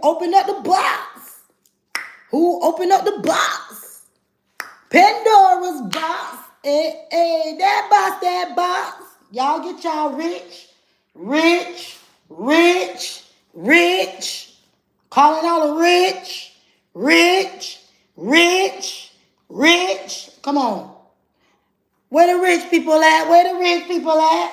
opened up the box? Who opened up the box? Pandora's box. That box, that box. Y'all get y'all rich, rich, rich, rich. Calling all the rich, rich, rich, rich. Come on. Where the rich people at? Where the rich people at?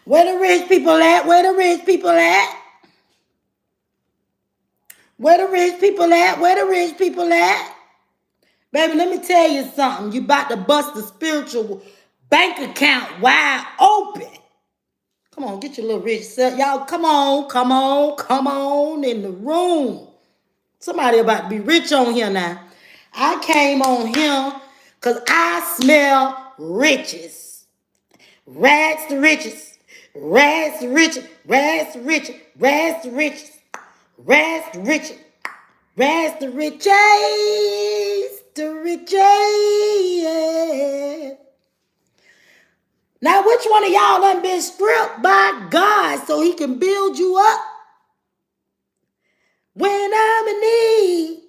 Where the rich people at? Where the rich people at? Where the rich people at? Where the rich people at? Baby, let me tell you something. You about to bust the spiritual bank account wide open. Come on, get your little rich self. Y'all, come on, come on, come on in the room. Somebody about to be rich on here now. I came on here because I smell riches. Rags to riches. Rags to riches. Rags to riches. Rags to riches. Rags to riches. Rags to riches. To riches. Now, which one of y'all done been stripped by God so he can build you up? When I'm in need,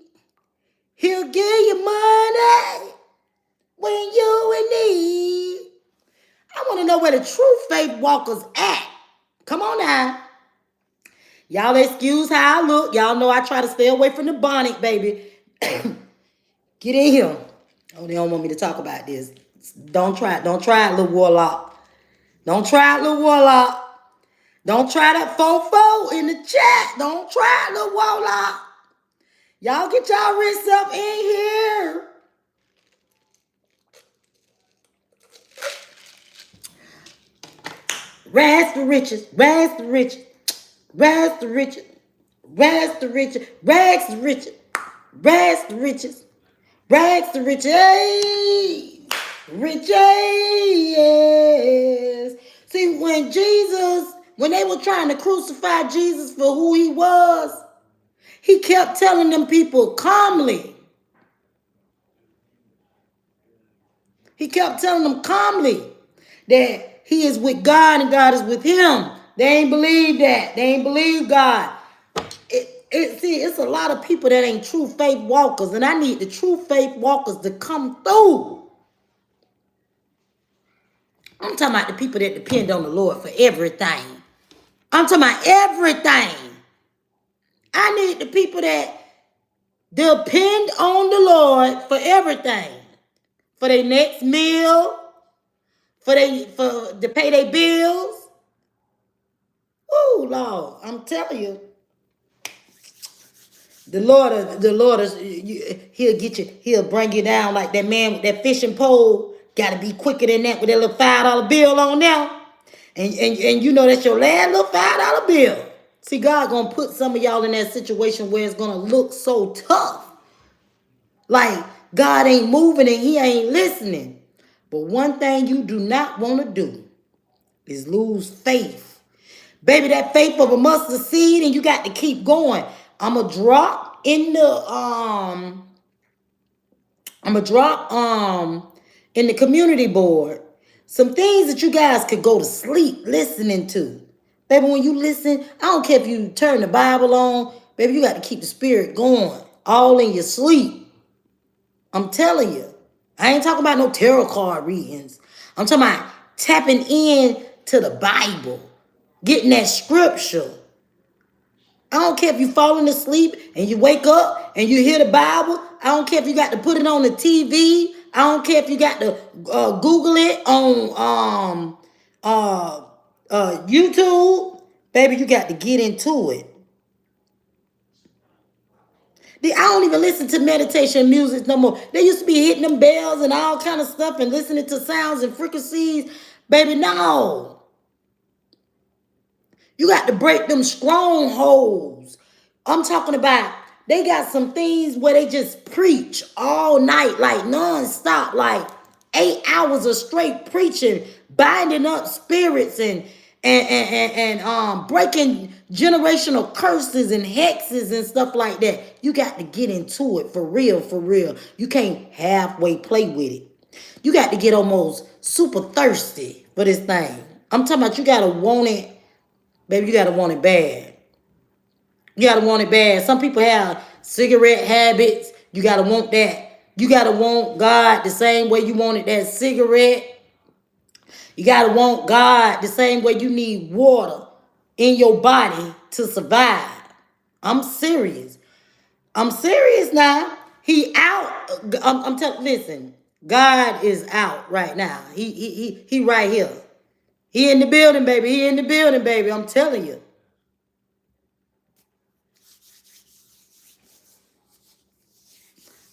he'll give you money. When you in need. I want to know where the true faith walkers at. Come on now. Y'all excuse how I look. Y'all know I try to stay away from the bonnet, baby. Get in here. Oh, they don't want me to talk about this. Don't try it. Don't try it, little warlock. Don't try it, little warlock. Don't try that fofo in the chat. Don't try it, little warlock. Y'all get y'all wrists up in here. Rags to riches, rags to riches, rags to riches, rags to riches, rags to riches, rags to riches, rags to riches, riches. See, when they were trying to crucify Jesus for who he was, he kept telling them people calmly. He kept telling them calmly that he is with God and God is with him. They ain't believe that. They ain't believe God. It's a lot of people that ain't true faith walkers, and I need the true faith walkers to come through. I'm talking about the people that depend on the Lord for everything. I'm talking about everything. I need the people that depend on the Lord for everything. For their next meal, to pay their bills. Woo, Lord, I'm telling you. The Lord is, he'll get you, he'll bring you down like that man with that fishing pole. Got to be quicker than that with that little $5 bill on there. And you know that's your last little $5 bill. See, God gonna put some of y'all in that situation where it's gonna look so tough. Like God ain't moving and he ain't listening. But one thing you do not want to do is lose faith. Baby, that faith of a mustard seed, and you got to keep going. I'ma drop in the community board some things that you guys could go to sleep listening to. Baby, when you listen, I don't care if you turn the Bible on, baby, you got to keep the spirit going all in your sleep. I'm telling you. I ain't talking about no tarot card readings. I'm talking about tapping in to the Bible, getting that scripture. I don't care if you falling asleep and you wake up and you hear the Bible. I don't care if you got to put it on the TV. I don't care if you got to Google it on YouTube. Baby, you got to get into it. I don't even listen to meditation music no more. They used to be hitting them bells and all kind of stuff and listening to sounds and frequencies. Baby, no. You got to break them strongholds. I'm talking about they got some things where they just preach all night, like nonstop, like 8 hours of straight preaching, binding up spirits and breaking generational curses and hexes and stuff like that. You got to get into it for real, for real. You can't halfway play with it. You got to get almost super thirsty for this thing. I'm talking about you got to want it Baby, you got to want it bad. You got to want it bad. Some people have cigarette habits. You got to want that. You got to want God the same way you wanted that cigarette. You got to want God the same way you need water in your body to survive. I'm serious. I'm serious now. He out. I'm telling. Listen, God is out right now. He right here. He in the building, baby. He in the building, baby. I'm telling you.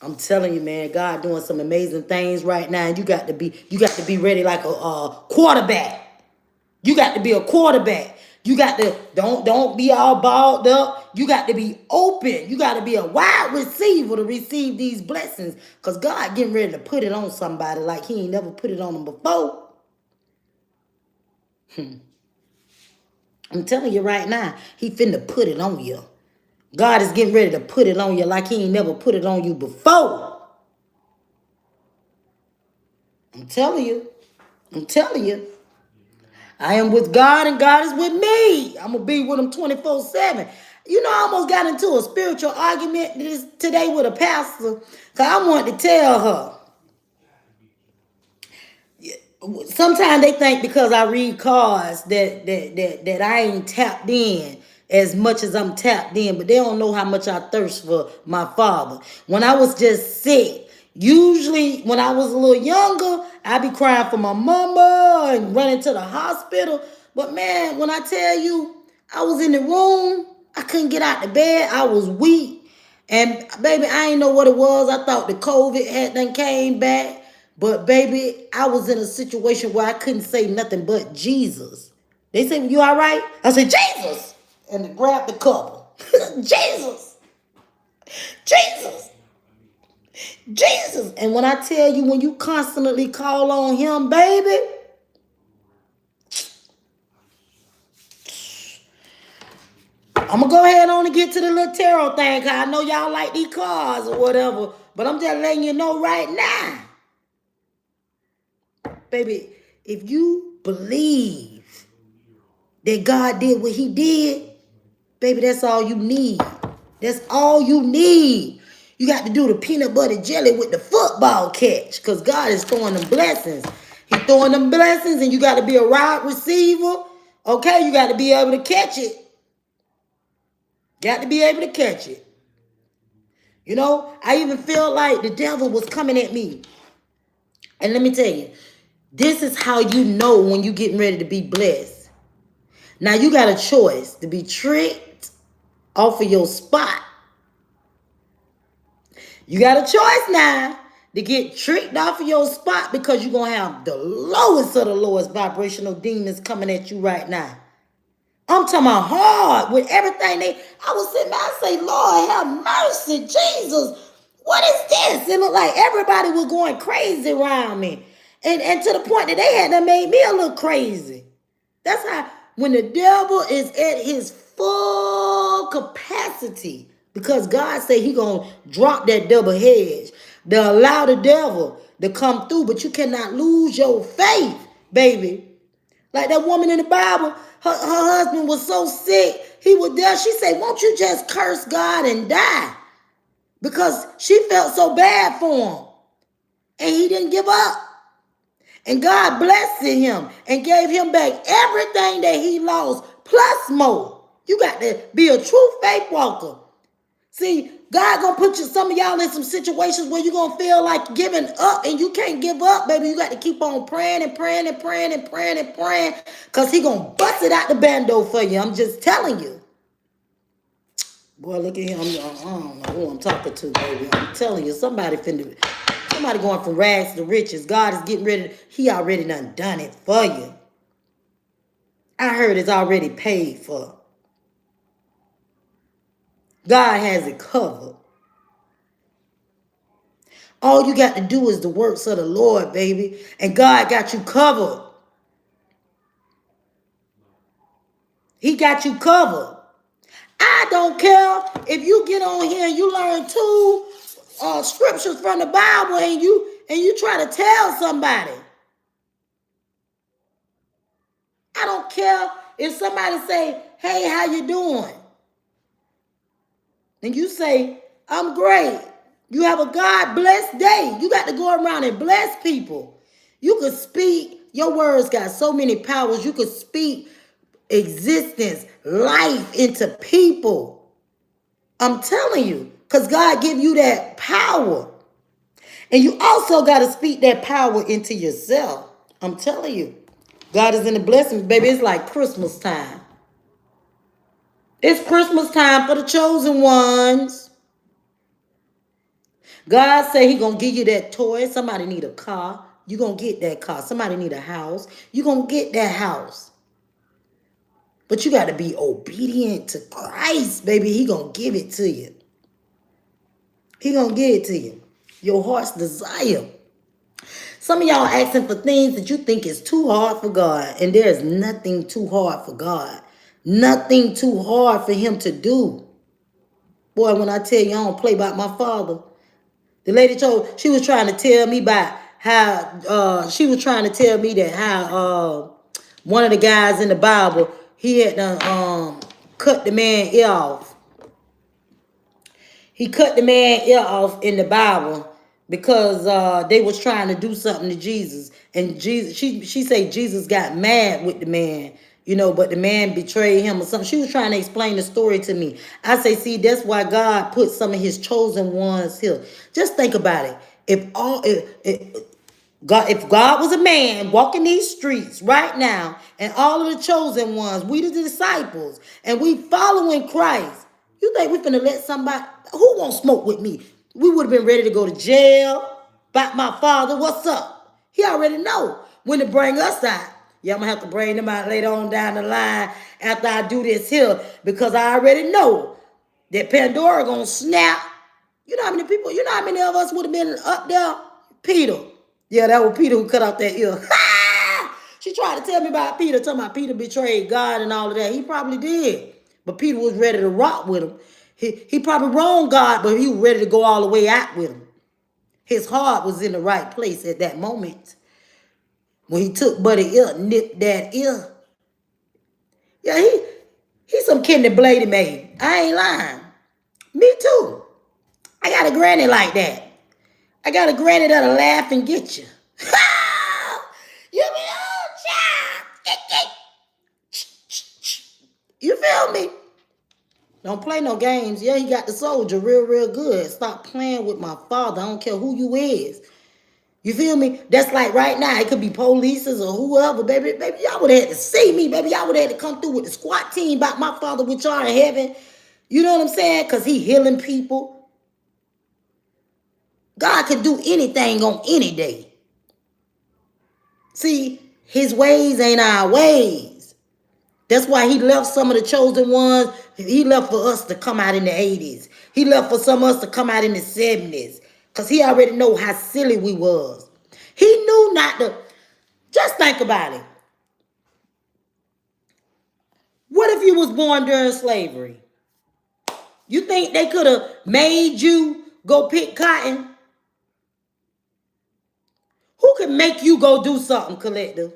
I'm telling you, man. God doing some amazing things right now. And you got to be ready like a quarterback. You got to be a quarterback. You got to don't be all balled up. You got to be open. You got to be a wide receiver to receive these blessings. Because God getting ready to put it on somebody like he ain't never put it on them before. I'm telling you right now, he finna put it on you. God is getting ready to put it on you like he ain't never put it on you before. I'm telling you. I'm telling you. I am with God and God is with me. I'm going to be with him 24/7. You know, I almost got into a spiritual argument today with a pastor because I wanted to tell her. Sometimes they think because I read cards that I ain't tapped in as much as I'm tapped in, but they don't know how much I thirst for my father. When I was just sick, usually when I was a little younger, I'd be crying for my mama and running to the hospital. But man, when I tell you, I was in the room, I couldn't get out the bed, I was weak. And baby, I ain't know what it was. I thought the COVID had done came back. But baby, I was in a situation where I couldn't say nothing but Jesus. They said, "You all right?" I said, "Jesus." And they grabbed the couple. Jesus. Jesus. Jesus. And when I tell you, when you constantly call on him, baby, I'm going to go ahead on and get to the little tarot thing, because I know y'all like these cards or whatever. But I'm just letting you know right now. Baby, if you believe that God did what he did, baby, that's all you need. That's all you need. You got to do the peanut butter jelly with the football catch, because God is throwing them blessings. He's throwing them blessings, and you got to be a wide receiver. Okay, you got to be able to catch it. Got to be able to catch it. You know, I even feel like the devil was coming at me. And let me tell you, this is how you know when you're getting ready to be blessed. Now, you got a choice to be tricked off of your spot. You got a choice now to get tricked off of your spot, because you're going to have the lowest of the lowest vibrational demons coming at you right now. I'm talking about hard with everything I was sitting there, I say, "Lord, have mercy, Jesus. What is this?" It looked like everybody was going crazy around me. And to the point that they had to made me a little crazy. That's how, when the devil is at his full capacity, because God said he going to drop that double hedge, to allow the devil to come through, but you cannot lose your faith, baby. Like that woman in the Bible, her husband was so sick, he was there. She said, "Won't you just curse God and die?" Because she felt so bad for him. And he didn't give up. And God blessed him and gave him back everything that he lost, plus more. You got to be a true faith walker. See, God gonna put some of y'all in some situations where you're gonna feel like giving up, and you can't give up, baby. You got to keep on praying and praying and praying and praying and praying, because he gonna bust it out the bando for you. I'm just telling you. Boy, look at him. I don't know who I'm talking to, baby. I'm telling you, somebody going from rags to riches. God is getting ready. He already done it for you. I heard it's already paid for. God has it covered. All you got to do is the works of the Lord, baby. And God got you covered. He got you covered. I don't care if you get on here and you learn 2 scriptures from the Bible and you try to tell somebody. I don't care if somebody say, hey, how you doing? And you say, I'm great. You have a God blessed day. You got to go around and bless people. You could speak. Your words got so many powers. You could speak existence, life into people. I'm telling you, because God give you that power. And you also got to speak that power into yourself. I'm telling you. God is in the blessing, baby. It's like Christmas time. It's Christmas time for the chosen ones. God say he gonna give you that toy. Somebody need a car. You gonna get that car. Somebody need a house. You gonna get that house. But you got to be obedient to Christ, baby. He gonna give it to you. He gonna give it to you. Your heart's desire. Some of y'all asking for things that you think is too hard for God. And there's nothing too hard for God. Nothing too hard for him to do. Boy, when I tell you I don't play about my father. The lady told, she was trying to tell me about how, she was trying to tell me that how one of the guys in the Bible, he had cut the man ear off. He cut the man ear off in the Bible because they was trying to do something to Jesus. And Jesus, she said Jesus got mad with the man, you know, but the man betrayed him or something. She was trying to explain the story to me. I say, see, that's why God put some of his chosen ones here. Just think about it. If God was a man walking these streets right now, and all of the chosen ones, we the disciples, and we following Christ, you think we finna let somebody who won't smoke with me? We would have been ready to go to jail. Back my father, what's up? He already know when to bring us out. Yeah, I'm gonna have to bring them out later on down the line after I do this here, because I already know that Pandora gonna snap. You know how many people, you know how many of us would have been up there? Peter. Yeah, that was Peter who cut out that ear. She tried to tell me about Peter, talking about Peter betrayed God and all of that. He probably did. But Peter was ready to rock with him. He probably wronged God, but he was ready to go all the way out with him. His heart was in the right place at that moment. When he took Buddy ear, nipped that ear. Yeah, he's some Kenny Blady man. I ain't lying. Me too. I got a granny like that. I got a granny that'll laugh and get you. You be old child. You feel me? Don't play no games. Yeah, he got the soldier real good. Stop playing with my father. I don't care who you is. You feel me? That's like right now. It could be polices or whoever, baby. Baby, y'all would have had to see me, baby. Y'all would have had to come through with the SWAT team about my father, which are in heaven. You know what I'm saying? Because he healing people. God can do anything on any day. See, his ways ain't our ways. That's why he left some of the chosen ones. He left for us to come out in the 80s. He left for some of us to come out in the 70s. Because he already know how silly we was. He knew not to. Just think about it. What if you was born during slavery? You think they could have made you go pick cotton? Who could make you go do something, collective?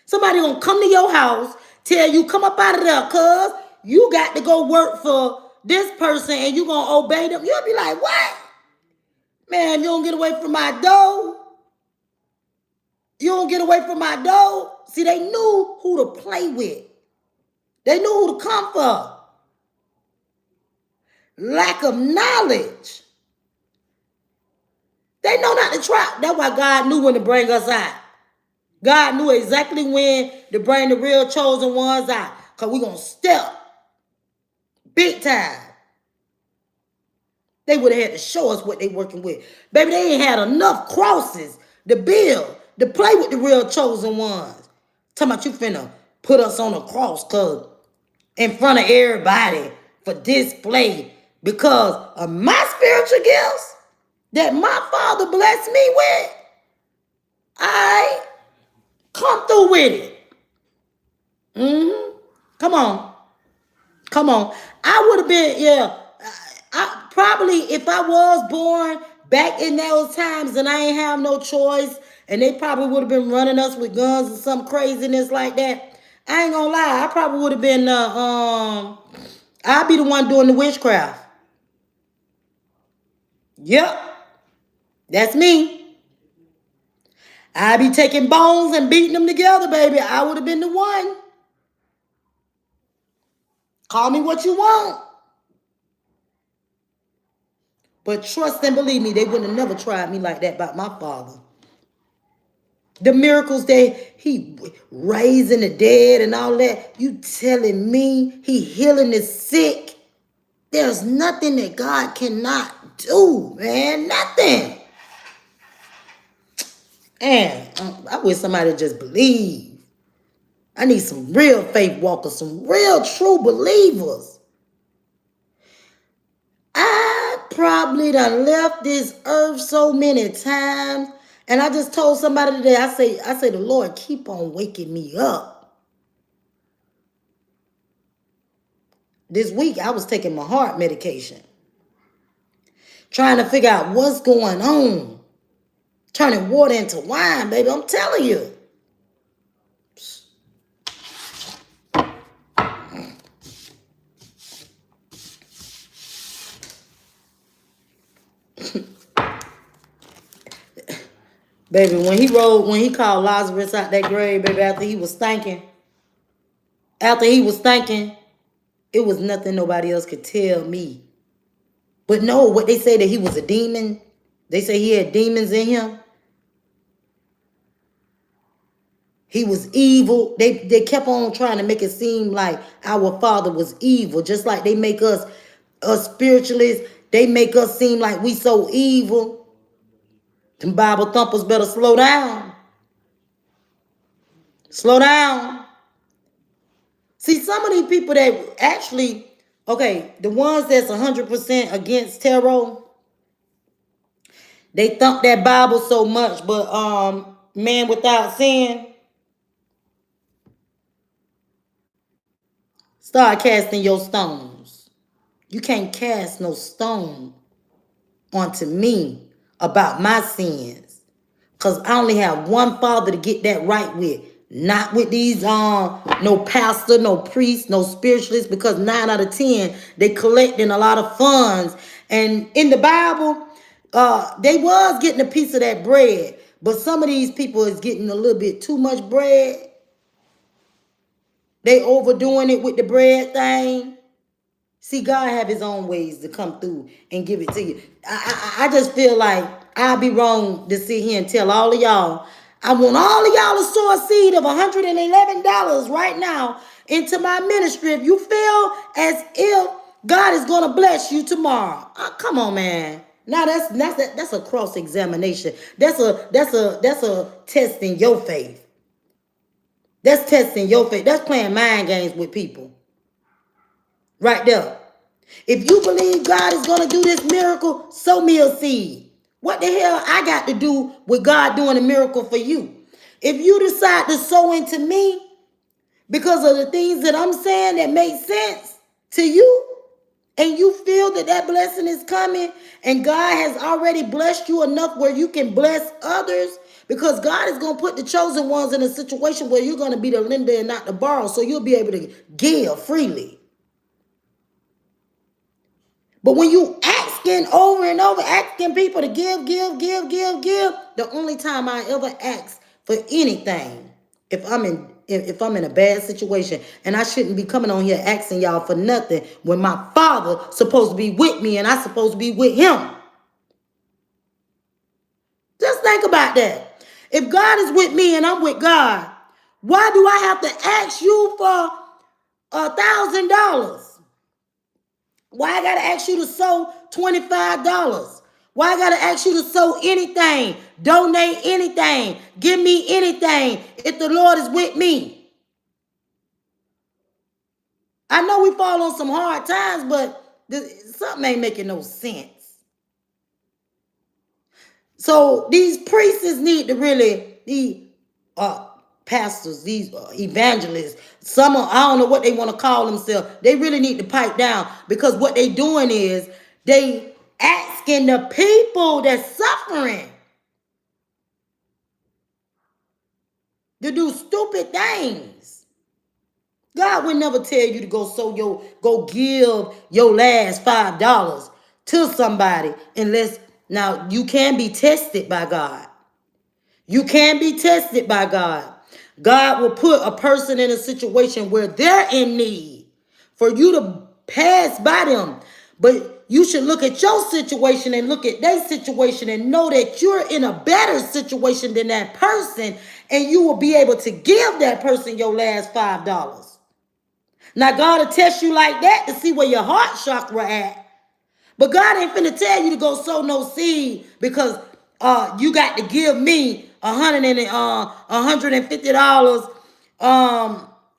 Somebody gonna come to your house, tell you, come up out of there, cuz you got to go work for this person and you gonna obey them. You'll be like, what? Man, you don't get away from my dough. You don't get away from my dough. See, they knew who to play with. They knew who to come for. Lack of knowledge. They know not to try. That's why God knew when to bring us out. God knew exactly when to bring the real chosen ones out. Because we're going to step big time. They would have had to show us what they working with. Baby, they ain't had enough crosses to build, to play with the real chosen ones. Talking about you finna put us on a cross, cuz in front of everybody for display because of my spiritual gifts that my father blessed me with. I come through with it. Come on. Come on. I would have been, yeah. I probably, if I was born back in those times and I ain't have no choice, and they probably would have been running us with guns or some craziness like that, I ain't gonna lie. I probably would have been I'd be the one doing the witchcraft. Yep, that's me. I'd be taking bones and beating them together, baby. I would have been the one. Call me what you want. But trust and believe me, they wouldn't have never tried me like that about my father. The miracles that he raising the dead and all that, you telling me he healing the sick? There's nothing that God cannot do, man. Nothing. And I wish somebody just believe. I need some real faith walkers, some real true believers. I probably done left this earth so many times. And I just told somebody today, I say, the Lord, keep on waking me up. This week, I was taking my heart medication. Trying to figure out what's going on. Turning water into wine, baby. I'm telling you. Baby, when he called Lazarus out that grave, baby, after he was thinking, it was nothing nobody else could tell me. But no, what they say that he was a demon, they say he had demons in him. He was evil. They kept on trying to make it seem like our father was evil, just like they make us spiritualists. They make us seem like we so evil. Them Bible thumpers better slow down. Slow down. See, some of these people that actually, okay, the ones that's 100% against tarot, they thump that Bible so much, but man without sin, start casting your stones. You can't cast no stone onto me about my sins. Because I only have one father to get that right with. Not with these no pastor, no priest, no spiritualist, because 9 out of 10 they collecting a lot of funds. And in the Bible, they was getting a piece of that bread, but some of these people is getting a little bit too much bread. They overdoing it with the bread thing. See, God have his own ways to come through and give it to you. I just feel like I'd be wrong to sit here and tell all of y'all, I want all of y'all to sow a seed of $111 right now into my ministry. If you feel as if God is going to bless you tomorrow. Come on, man. Now that's a cross-examination. That's a testing your faith. That's testing your faith. That's playing mind games with people. Right there. If you believe God is going to do this miracle, sow me a seed. What the hell I got to do with God doing a miracle for you? If you decide to sow into me because of the things that I'm saying that make sense to you, and you feel that that blessing is coming, and God has already blessed you enough where you can bless others, because God is going to put the chosen ones in a situation where you're going to be the lender and not the borrower, so you'll be able to give freely. But when you asking over and over, asking people to give, the only time I ever ask for anything, if I'm in a bad situation, and I shouldn't be coming on here asking y'all for nothing when my father supposed to be with me and I supposed to be with him. Just think about that. If God is with me and I'm with God, why do I have to ask you for $1,000? Why I gotta ask you to sow $25? Why I gotta ask you to sow anything, donate anything, give me anything if the Lord is with me? I know we fall on some hard times, but something ain't making no sense. So these priests need to really, these pastors, these evangelists, I don't know what they want to call themselves. They really need to pipe down, because what they doing is they asking the people that's suffering to do stupid things. God would never tell you to go give your last $5 to somebody unless, now you can be tested by God. You can be tested by God. God will put a person in a situation where they're in need for you to pass by them. But you should look at your situation and look at their situation and know that you're in a better situation than that person, and you will be able to give that person your last $5. Now, God will test you like that to see where your heart chakra at. But God ain't finna tell you to go sow no seed because you got to give me $150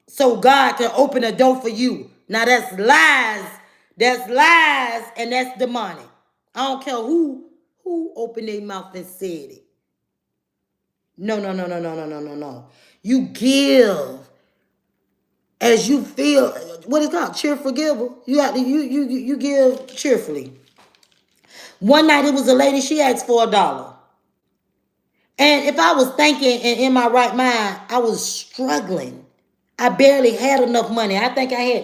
so God can open a door for you. Now that's lies. That's lies, and that's demonic. I don't care who opened their mouth and said it. No, no, no, no, no, no, no, no, no. You give as you feel. What is it called? Cheerful giver. You got to you give cheerfully. One night it was a lady, she asked for $1. And if I was thinking and in my right mind, I was struggling. I barely had enough money. I think I had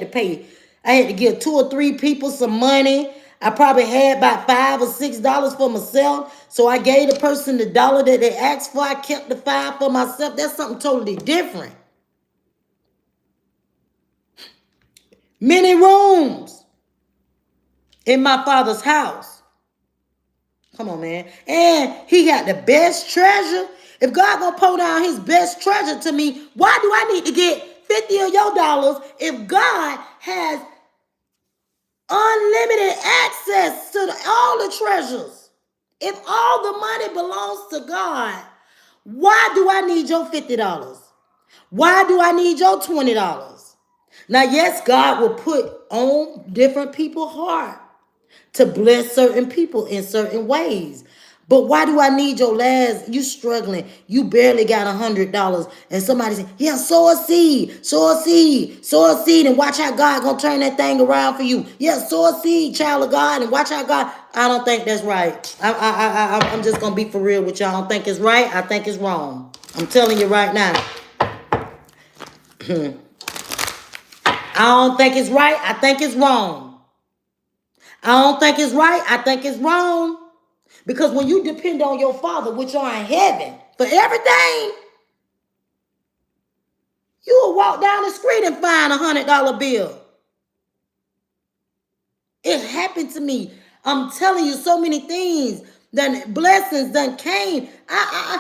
to give 2 or 3 people some money. I probably had about $5 or $6 for myself. So I gave the person the $1 that they asked for. I kept the 5 for myself. That's something totally different. Many rooms in my father's house. Come on, man. And he got the best treasure. If God gonna pour down his best treasure to me, why do I need to get 50 of your dollars if God has unlimited access to all the treasures? If all the money belongs to God, why do I need your $50? Why do I need your $20? Now, yes, God will put on different people's heart to bless certain people in certain ways. But why do I need your last? You struggling. You barely got $100. And somebody say, yeah, sow a seed, sow a seed, sow a seed, and watch how God gonna turn that thing around for you. Yeah, sow a seed, child of God, and watch how God. I don't think that's right. I'm just gonna be for real with y'all. I don't think it's right. I think it's wrong. I'm telling you right now. I don't think it's right. I think it's wrong. I don't think it's right. I think it's wrong. Because when you depend on your Father, which are in heaven, for everything, you will walk down the street and find $100 bill. It happened to me. I'm telling you, so many things, then blessings done came. I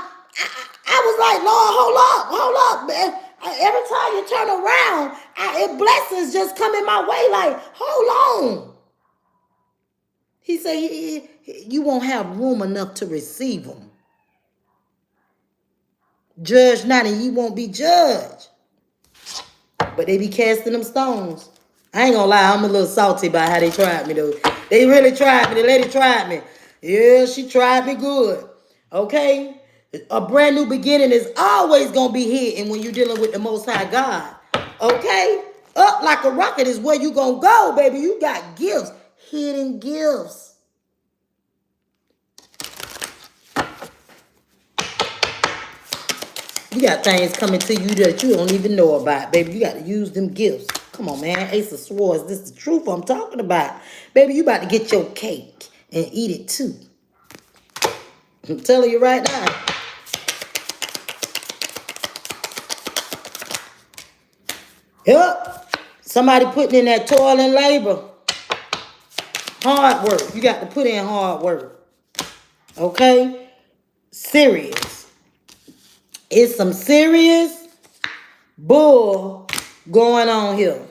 was like, Lord, hold up, man. Every time you turn around, blessings just come in my way. Like, hold on. He said, you won't have room enough to receive them. Judge not, and you won't be judged. But they be casting them stones. I ain't gonna lie, I'm a little salty about how they tried me, though. They really tried me. The lady tried me. Yeah, she tried me good. Okay? A brand new beginning is always gonna be hidden when you're dealing with the Most High God. Okay? Up like a rocket is where you gonna go, baby. You got gifts. Hidden gifts. You got things coming to you that you don't even know about, baby. You got to use them gifts. Come on, man. Ace of Swords. This is the truth I'm talking about. Baby, you about to get your cake and eat it too. I'm telling you right now. Yep. Somebody putting in that toil and labor. Hard work. You got to put in hard work. Okay? Serious. It's some serious bull going on here.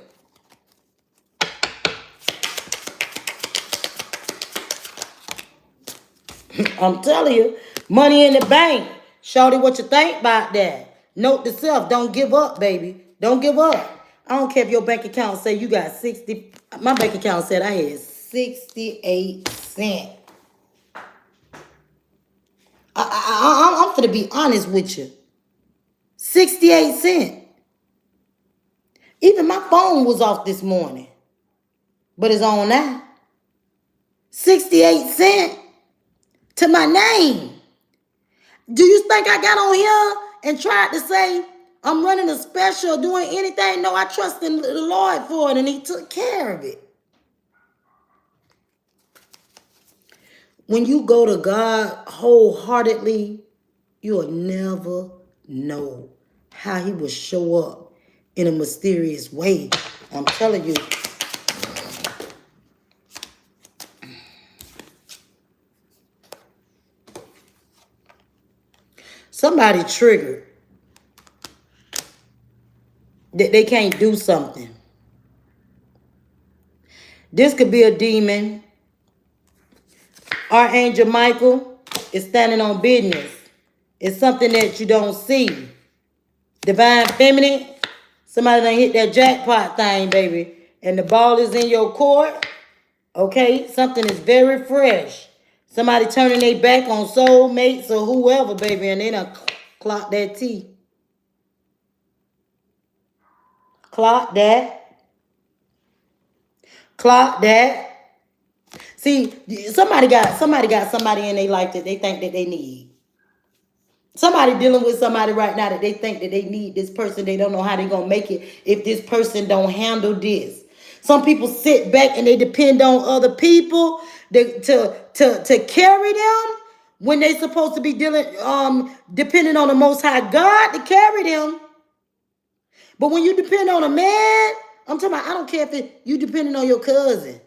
I'm telling you, money in the bank. Shorty, what you think about that? Note to self, don't give up, baby. Don't give up. I don't care if your bank account say you got 60. My bank account said I had 68 cents. I'm finna be honest with you. 68 cents. Even my phone was off this morning. But it's on now. 68 cents to my name. Do you think I got on here and tried to say, I'm running a special, doing anything. No, I trust in the Lord for it, and he took care of it. When you go to God wholeheartedly, you'll never know how he will show up in a mysterious way. I'm telling you. Somebody triggered that they can't do something. This could be a demon. Archangel Michael is standing on business. It's something that you don't see. Divine Feminine, somebody done hit that jackpot thing, baby. And the ball is in your court. Okay? Something is very fresh. Somebody turning their back on soulmates or whoever, baby, and they done clock that T. Clock that. Clock that. See, somebody got somebody in their life that they think that they need. Somebody dealing with somebody right now that they think that they need this person. They don't know how they're going to make it if this person don't handle this. Some people sit back and they depend on other people to carry them when they supposed to be depending on the Most High God to carry them. But when you depend on a man, I'm talking about, I don't care if you depending on your cousin.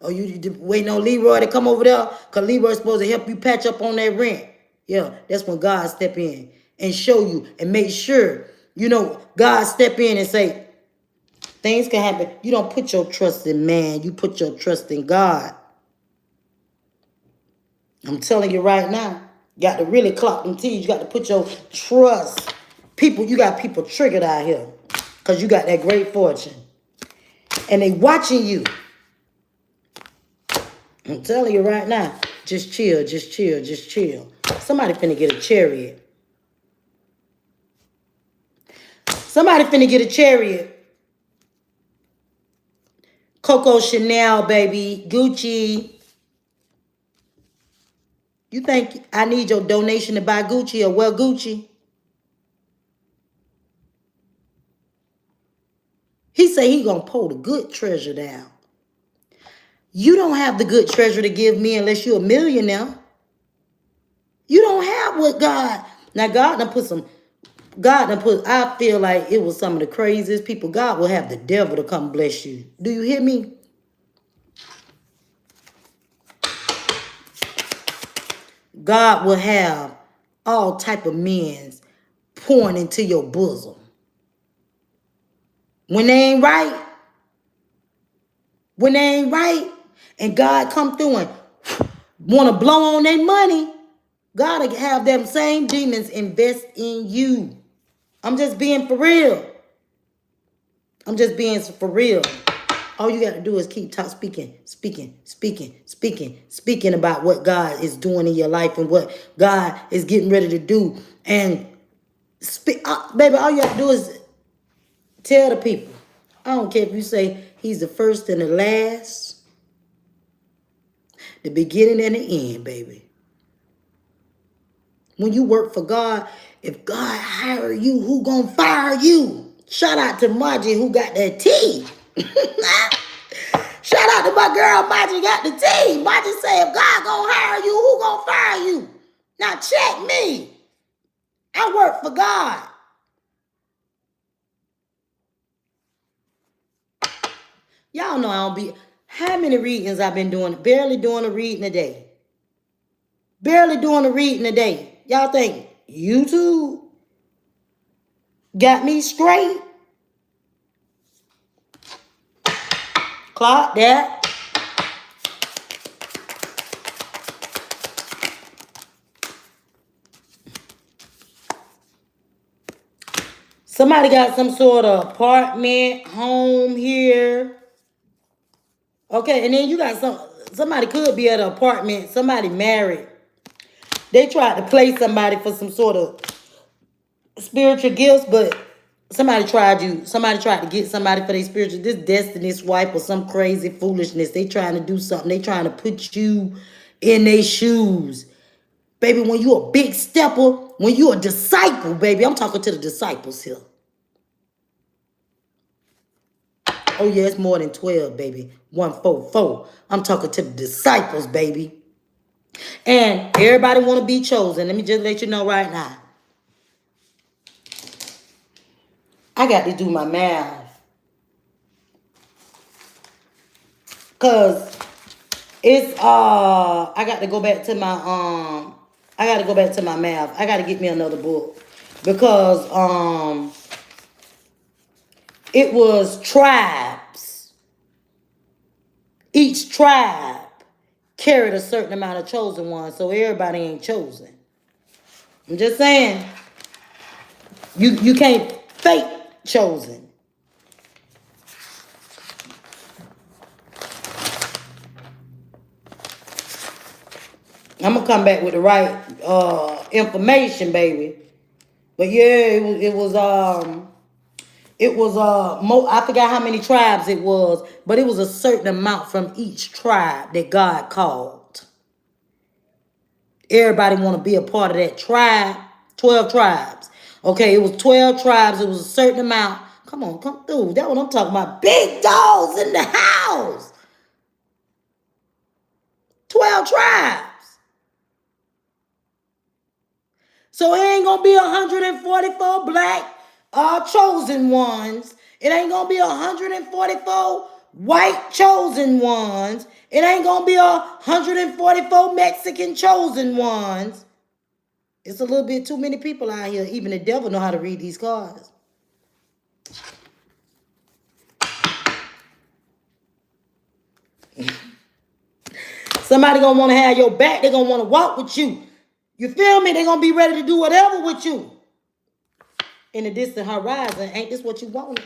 Or you waiting on Leroy to come over there because Leroy's supposed to help you patch up on that rent. Yeah, that's when God step in and show you and make sure, God step in and say, things can happen. You don't put your trust in man. You put your trust in God. I'm telling you right now, you got to really clock them T's. You got to put your trust. You got people triggered out here because you got that great fortune. And they watching you. I'm telling you right now, just chill, just chill, just chill. Somebody finna get a chariot. Somebody finna get a chariot. Coco Chanel, baby. Gucci. You think I need your donation to buy Gucci or wear Gucci? He say he gonna pull the good treasure down. You don't have the good treasure to give me unless you're a millionaire. You don't have what God. Now God done put, I feel like it was some of the craziest people. God will have the devil to come bless you. Do you hear me? God will have all type of men pouring into your bosom. When they ain't right, and God come through and want to blow on their money, God will have them same demons invest in you. I'm just being for real. All you got to do is keep speaking about what God is doing in your life and what God is getting ready to do. And baby, all you have to do is tell the people. I don't care if you say he's the first and the last, the beginning and the end, baby. When you work for God, if God hire you, who gonna fire you? Shout out to Margie who got that tea. Shout out to my girl Margie got the tea. Margie say if God gonna hire you, who gonna fire you? Now check me. I work for God. Y'all know I don't be. How many readings I've been doing? Barely doing a reading a day. Y'all think YouTube got me straight? Clock that. Somebody got some sort of apartment, home here. Okay, and then you got somebody could be at an apartment, somebody married. They tried to play somebody for some sort of spiritual gifts, but somebody tried to get somebody for their spiritual, this destiny's wife or some crazy foolishness. They trying to do something. They trying to put you in their shoes. Baby, when you a big stepper, When you're a disciple, baby, I'm talking to the disciples here. Oh, yeah, it's more than 12, baby. 144. I'm talking to the disciples, baby. And everybody want to be chosen. Let me just let you know right now. I got to do my math. Because it's, I got to go back to my, math. I got to get me another book. Because, it was tribes. Each tribe carried a certain amount of chosen ones, so everybody ain't chosen. I'm just saying, you can't fake chosen. I'm gonna come back with the right information, baby. But yeah, I forgot how many tribes it was, but it was a certain amount from each tribe that God called. Everybody want to be a part of that tribe. 12 tribes. Okay, it was 12 tribes. It was a certain amount. Come on, come through. That's what I'm talking about. Big dogs in the house. 12 tribes. So it ain't going to be 144 black chosen ones. It ain't going to be 144 white chosen ones. It ain't going to be 144 Mexican chosen ones. It's a little bit too many people out here. Even the devil know how to read these cards. Somebody gonna want to have your back. They're gonna want to walk with you. You feel me? They're gonna be ready to do whatever with you. In the distant horizon, ain't this what you wanted?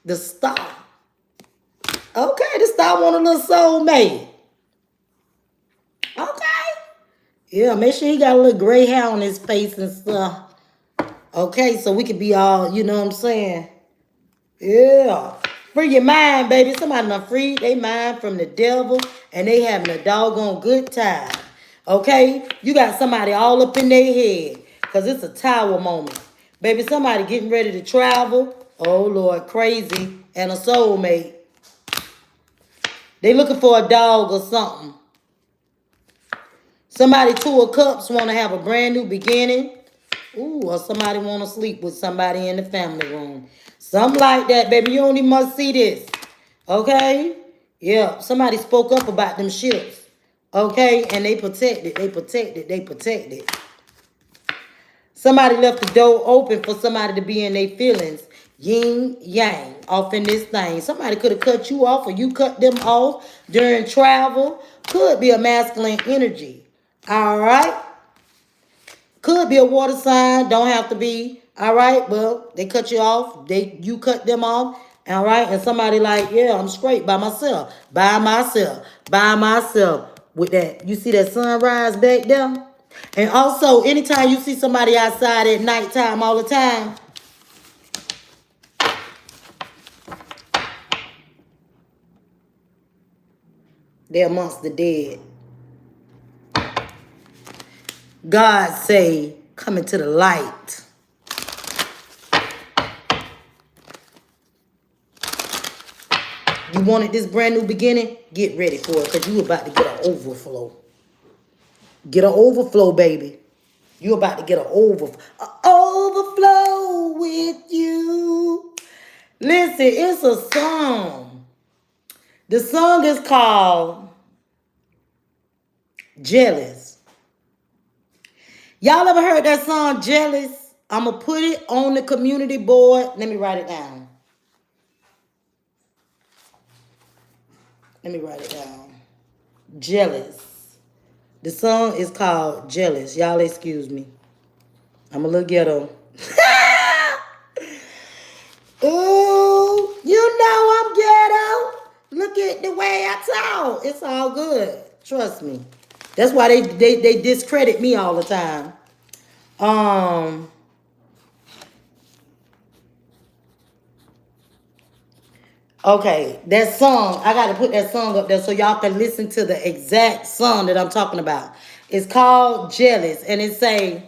The star. Okay, the star want a little soulmate. Okay. Yeah, make sure he got a little gray hair on his face and stuff. Okay, so we could be all, you know what I'm saying? Yeah. Free your mind, baby. Somebody done freed their mind from the devil and they having a doggone good time. Okay? You got somebody all up in their head because it's a tower moment. Baby, somebody getting ready to travel. Oh, Lord, crazy. And a soulmate. They looking for a dog or something. Somebody 2 of Cups want to have a brand new beginning. Ooh, or somebody want to sleep with somebody in the family room. Something like that, baby. You only must see this. Okay? Yeah, somebody spoke up about them ships. Okay? And they protected. They protected. They protected. Somebody left the door open for somebody to be in their feelings. Yin, yang, off in this thing. Somebody could have cut you off or you cut them off during travel. Could be a masculine energy. All right? Could be a water sign. Don't have to be. All right? Well, they cut you off. You cut them off. All right? And somebody like, yeah, I'm straight by myself. By myself. By myself. With that. You see that sunrise back there? And also, anytime you see somebody outside at nighttime all the time, they're amongst the dead. God say, come into the light. You wanted this brand new beginning? Get ready for it because you about to get an overflow. Get an overflow, baby. You about to get an overflow with you. Listen, it's a song. The song is called Jealous. Y'all ever heard that song, Jealous? I'm going to put it on the community board. Let me write it down. Let me write it down. Jealous. The song is called Jealous. Y'all excuse me. I'm a little ghetto. Ooh, you know I'm ghetto. Look at the way I talk. It's all good. Trust me. That's why they discredit me all the time. Okay, that song, I got to put that song up there so y'all can listen to the exact song that I'm talking about. It's called Jealous. And it say,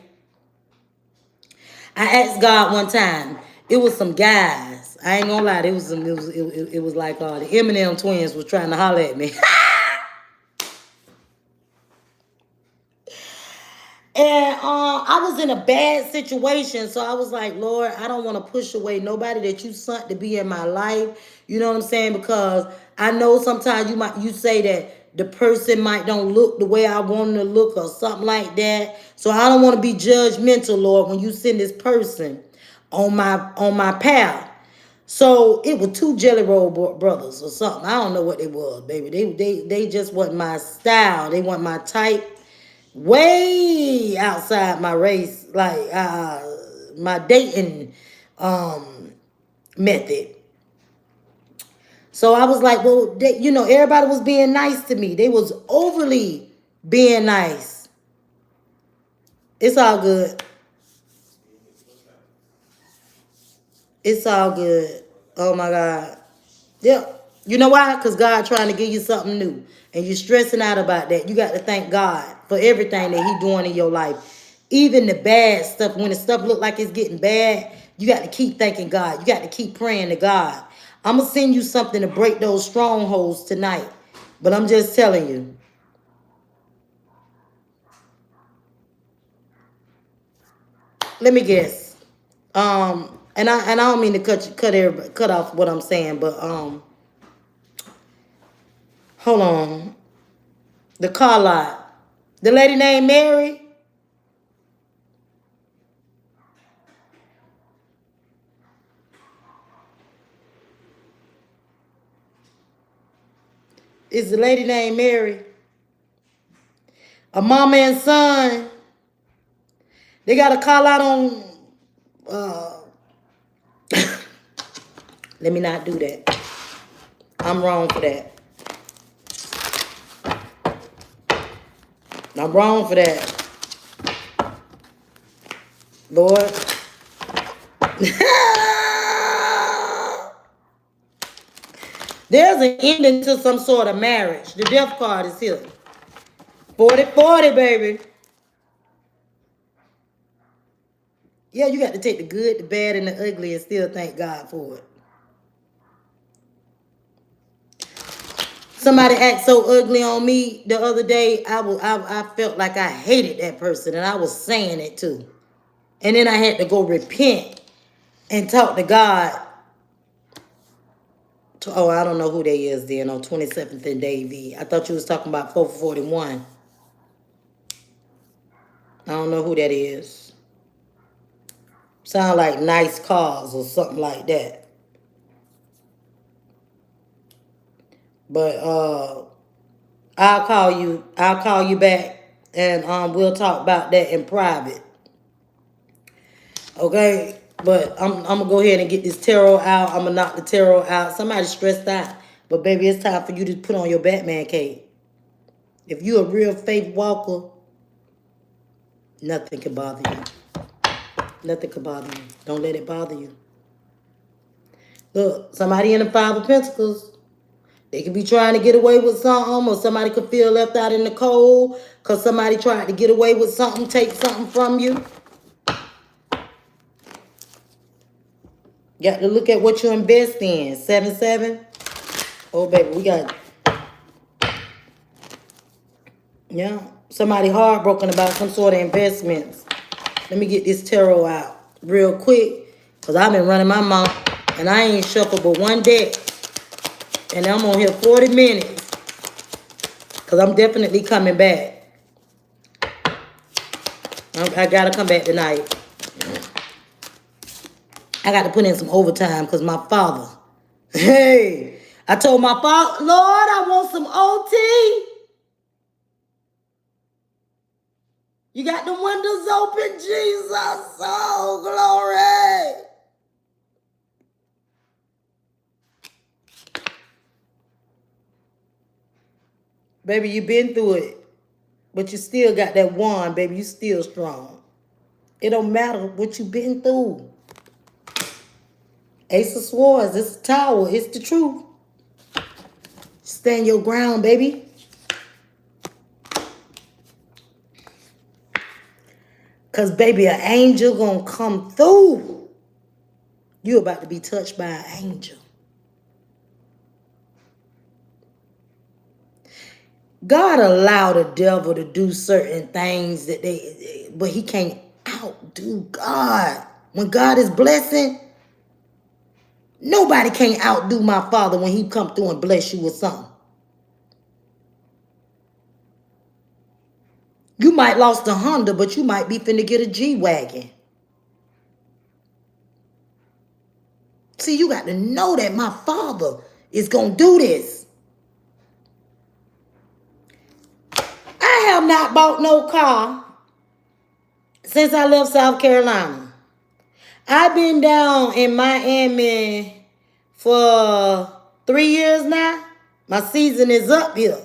I asked God one time. It was some guys. I ain't gonna lie. It was like the Eminem twins was trying to holler at me. And I was in a bad situation, so I was like, Lord, I don't want to push away nobody that you sent to be in my life. You know what I'm saying? Because I know sometimes you say that the person might don't look the way I want them to look or something like that. So I don't want to be judgmental, Lord, when you send this person on my path. So it was two Jelly Roll brothers or something. I don't know what they was, baby. They just wasn't my style. They weren't my type. Way outside my race, like my dating method. So I was like, well, everybody was being nice to me. They was overly being nice. It's all good. It's all good. Oh my God. Yep. You know why? Because God trying to give you something new. And you're stressing out about that. You got to thank God for everything that He doing in your life. Even the bad stuff, when the stuff look like it's getting bad, you got to keep thanking God. You got to keep praying to God. I'm going to send you something to break those strongholds tonight. But I'm just telling you. Let me guess. And I don't mean to cut off what I'm saying, but hold on. The car lot. The lady named Mary. Is the lady named Mary. A mama and son. They got a call out on let me not do that. I'm wrong for that. I'm wrong for that. Lord. There's an ending to some sort of marriage. The death card is here. 40-40, baby. Yeah, you got to take the good, the bad, and the ugly and still thank God for it. Somebody acted so ugly on me the other day. I felt like I hated that person, and I was saying it too. And then I had to go repent and talk to God. I don't know who they is then on 27th and Davie. I thought you was talking about 441. I don't know who that is. Sound like nice cars or something like that. But I'll call you back and we'll talk about that in private. Okay? But I'm gonna go ahead and get this tarot out. I'm gonna knock the tarot out. Somebody's stressed out. But baby, it's time for you to put on your Batman cape. If you're a real faith walker, nothing can bother you. Nothing can bother you. Don't let it bother you. Look, somebody in the Five of Pentacles, they could be trying to get away with something, or somebody could feel left out in the cold because somebody tried to get away with something, take something from you. Got to look at what you invest in. 7-7. Oh, baby, we got... Yeah. Somebody heartbroken about some sort of investments. Let me get this tarot out real quick because I've been running my mouth and I ain't shuffled but one deck. And I'm on here 40 minutes because I'm definitely coming back. I got to come back tonight. I got to put in some overtime because my father. Hey, I told my father, Lord, I want some OT. You got the windows open, Jesus. Oh, glory. Baby, you been through it. But you still got that wand, baby. You still strong. It don't matter what you been through. Ace of Swords, it's a tower. It's the truth. Stand your ground, baby. Because, baby, an angel gonna come through. You about to be touched by an angel. God allowed the devil to do certain things but he can't outdo God. When God is blessing, nobody can't outdo my Father when he come through and bless you with something. You might lost a Honda, but you might be finna get a G-Wagon. See, you got to know that my Father is gonna do this. I have not bought no car since I left South Carolina. I've been down in Miami for 3 years now. My season is up here.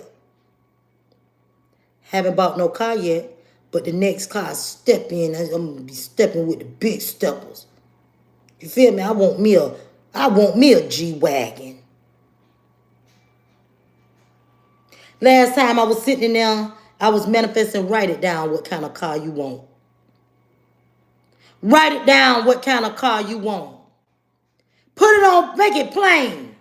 Haven't bought no car yet, but the next car I step in, I'm gonna be stepping with the big steppers. You feel me? I want me a G-Wagon. Last time I was sitting there, I was manifesting. Write it down what kind of car you want. Write it down what kind of car you want. Put it on, make it plain.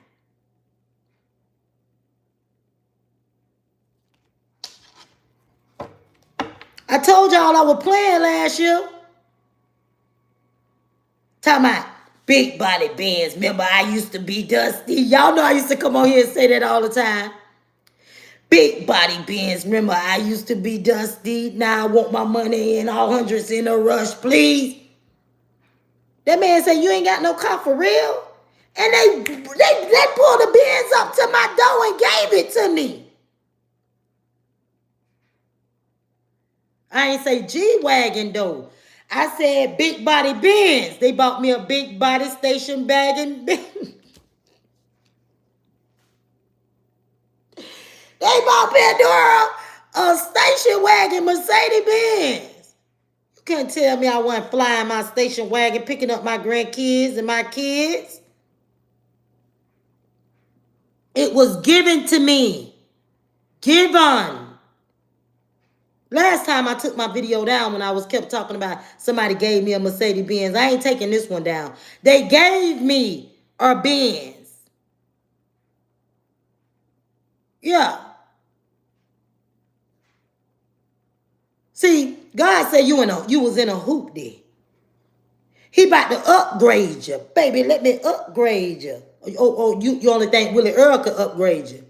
I told y'all I was playing last year. Talking about big body Benz. Remember, I used to be Dusty. Y'all know I used to come on here and say that all the time. Big body Benz. Remember, I used to be Dusty. Now I want my money in all hundreds in a rush, please. That man said, you ain't got no car for real? And they pulled the Benz up to my door and gave it to me. I ain't say G-Wagon though. I said big body Benz. They bought me a big body station wagon. They bought me a station wagon Mercedes-Benz. You can't tell me I wasn't flying my station wagon, picking up my grandkids and my kids. It was given to me. Given. Last time I took my video down when I kept talking about somebody gave me a Mercedes-Benz. I ain't taking this one down. They gave me a Benz. Yeah. See, God said you was in a hoop there. He about to upgrade you. Baby, let me upgrade you. You only think Willie Earl could upgrade you.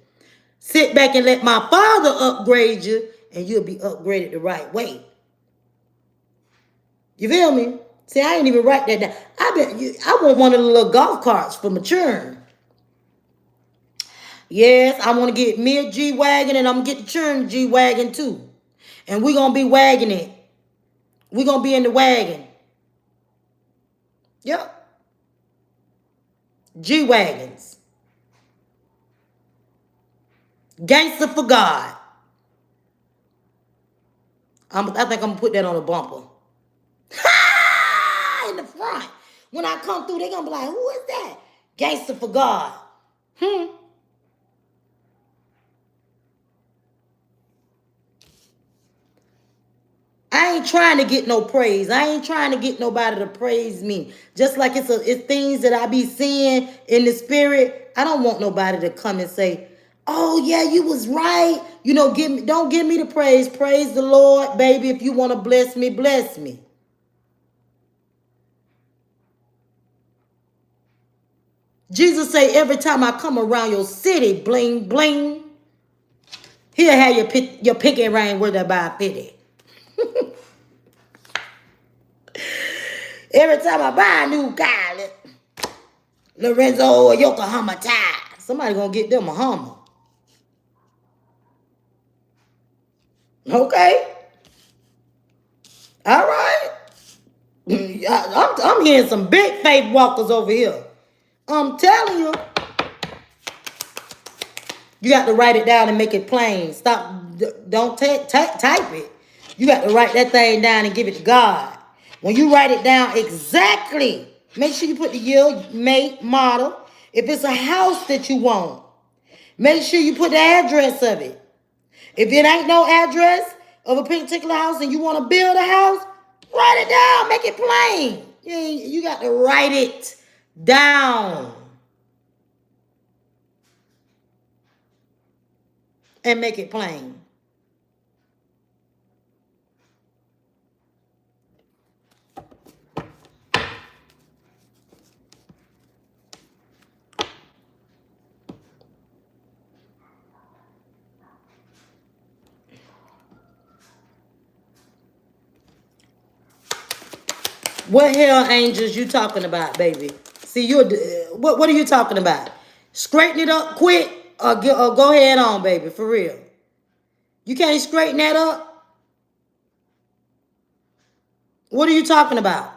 Sit back and let my Father upgrade you, and you'll be upgraded the right way. You feel me? See, I ain't even write that down. I want one of the little golf carts for maturing. Yes, I want to get me a G-Wagon, and I'm going to get the churn G-Wagon too. And we're going to be wagging it. We're going to be in the wagon. Yep. G-Wagons. Gangster for God. I think I'm going to put that on a bumper. In the front. When I come through, they're going to be like, who is that? Gangster for God. I ain't trying to get no praise. I ain't trying to get nobody to praise me. Just like it's things that I be seeing in the spirit. I don't want nobody to come and say, oh yeah, you was right. You know, don't give me the praise. Praise the Lord, baby. If you want to bless me, bless me. Jesus say every time I come around your city, bling, bling. He'll have your pinky ring worth about 50. Every time I buy a new car, Lorenzo or Yokohama tire, somebody gonna get them a Hummer. Okay. All right. I'm hearing some big faith walkers over here. I'm telling you. You got to write it down and make it plain. Stop. Don't type it. You got to write that thing down and give it to God. When you write it down exactly, make sure you put the year, make, model. If it's a house that you want, make sure you put the address of it. If it ain't no address of a particular house and you want to build a house, Write it down. Make it plain. You got to write it down. And make it plain. What hell angels you talking about, baby? See, what are you talking about? Straighten it up quick or go ahead on, baby, for real. You can't straighten that up? What are you talking about?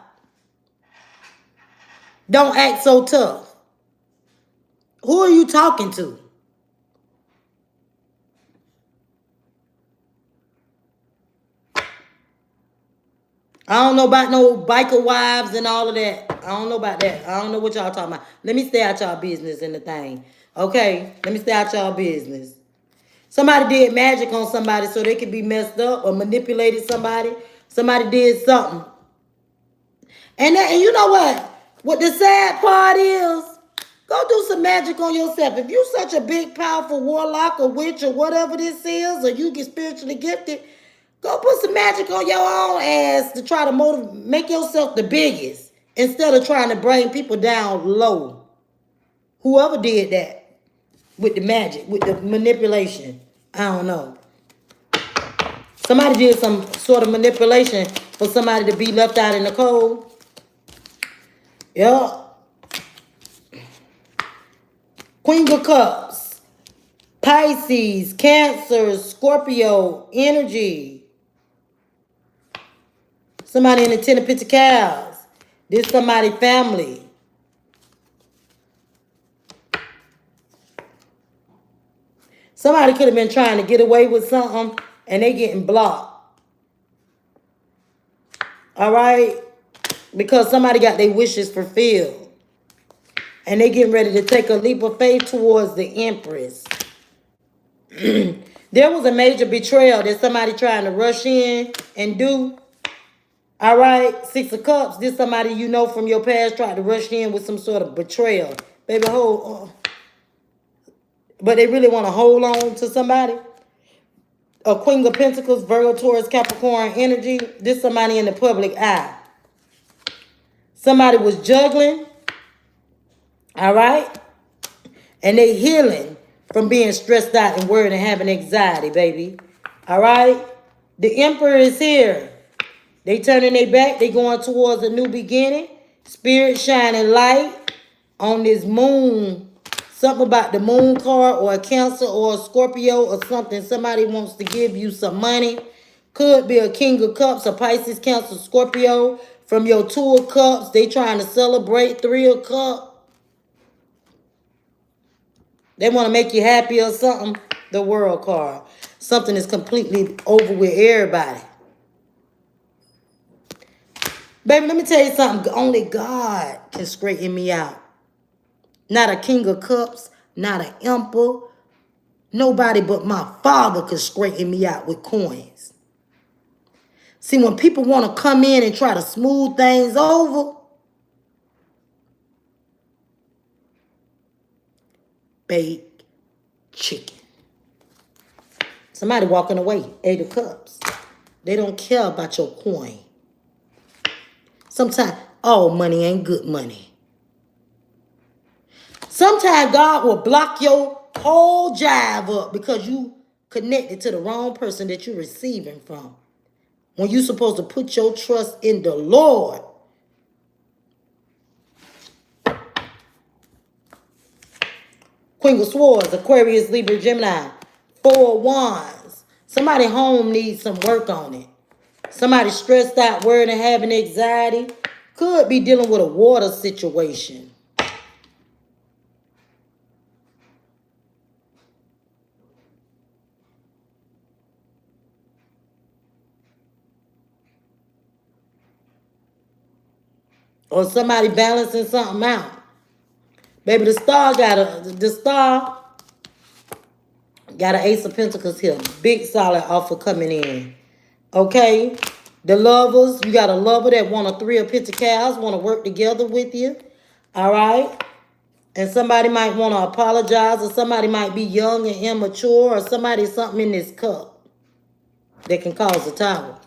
Don't act so tough. Who are you talking to? I don't know about no biker wives and all of that. I don't know about that. I don't know what y'all talking about. Let me stay out y'all business in the thing. Okay? Let me stay out y'all business. Somebody did magic on somebody so they could be messed up or manipulated somebody. Somebody did something. And you know what? What the sad part is, go do some magic on yourself. If you such a big, powerful warlock or witch or whatever this is, or you get spiritually gifted, go put some magic on your own ass to try to make yourself the biggest instead of trying to bring people down low. Whoever did that with the magic, with the manipulation, I don't know. Somebody did some sort of manipulation for somebody to be left out in the cold. Yeah. Queen of Cups, Pisces, Cancer, Scorpio, energy. Somebody in the Ten of Pentacles. This somebody family. Somebody could have been trying to get away with something and they getting blocked. All right? Because somebody got their wishes fulfilled. And they getting ready to take a leap of faith towards the Empress. There was a major betrayal that somebody trying to rush in and do. All right, Six of Cups. This somebody you know from your past tried to rush in with some sort of betrayal. Baby, but they really want to hold on to somebody. A Queen of Pentacles, Virgo, Taurus, Capricorn energy. This somebody in the public eye. Somebody was juggling. All right. And they healing from being stressed out and worried and having anxiety, baby. All right. The Emperor is here. They turning their back. They going towards a new beginning. Spirit shining light on this moon. Something about the moon card or a Cancer or a Scorpio or something. Somebody wants to give you some money. Could be a King of Cups, a Pisces, Cancer, Scorpio. From your Two of Cups, they trying to celebrate. Three of Cups. They want to make you happy or something. The World card. Something is completely over with everybody. Baby, let me tell you something. Only God can straighten me out. Not a King of Cups. Not an Emperor. Nobody but my Father could straighten me out with coins. See, when people want to come in and try to smooth things over, baked chicken. Somebody walking away, Eight of Cups. They don't care about your coin. Sometimes all money ain't good money. Sometimes God will block your whole jive up because you connected to the wrong person that you're receiving from. When you're supposed to put your trust in the Lord. Queen of Swords, Aquarius, Libra, Gemini. Four of Wands. Somebody home needs some work on it. Somebody stressed out, worried, and having anxiety. Could be dealing with a water situation. Or somebody balancing something out. Baby, the star got an Ace of Pentacles here. Big solid offer coming in. Okay? The lovers, you got a lover that want a 3 of Pentacles, want to work together with you. All right. And somebody might want to apologize, or somebody might be young and immature, or somebody something in this cup that can cause a tower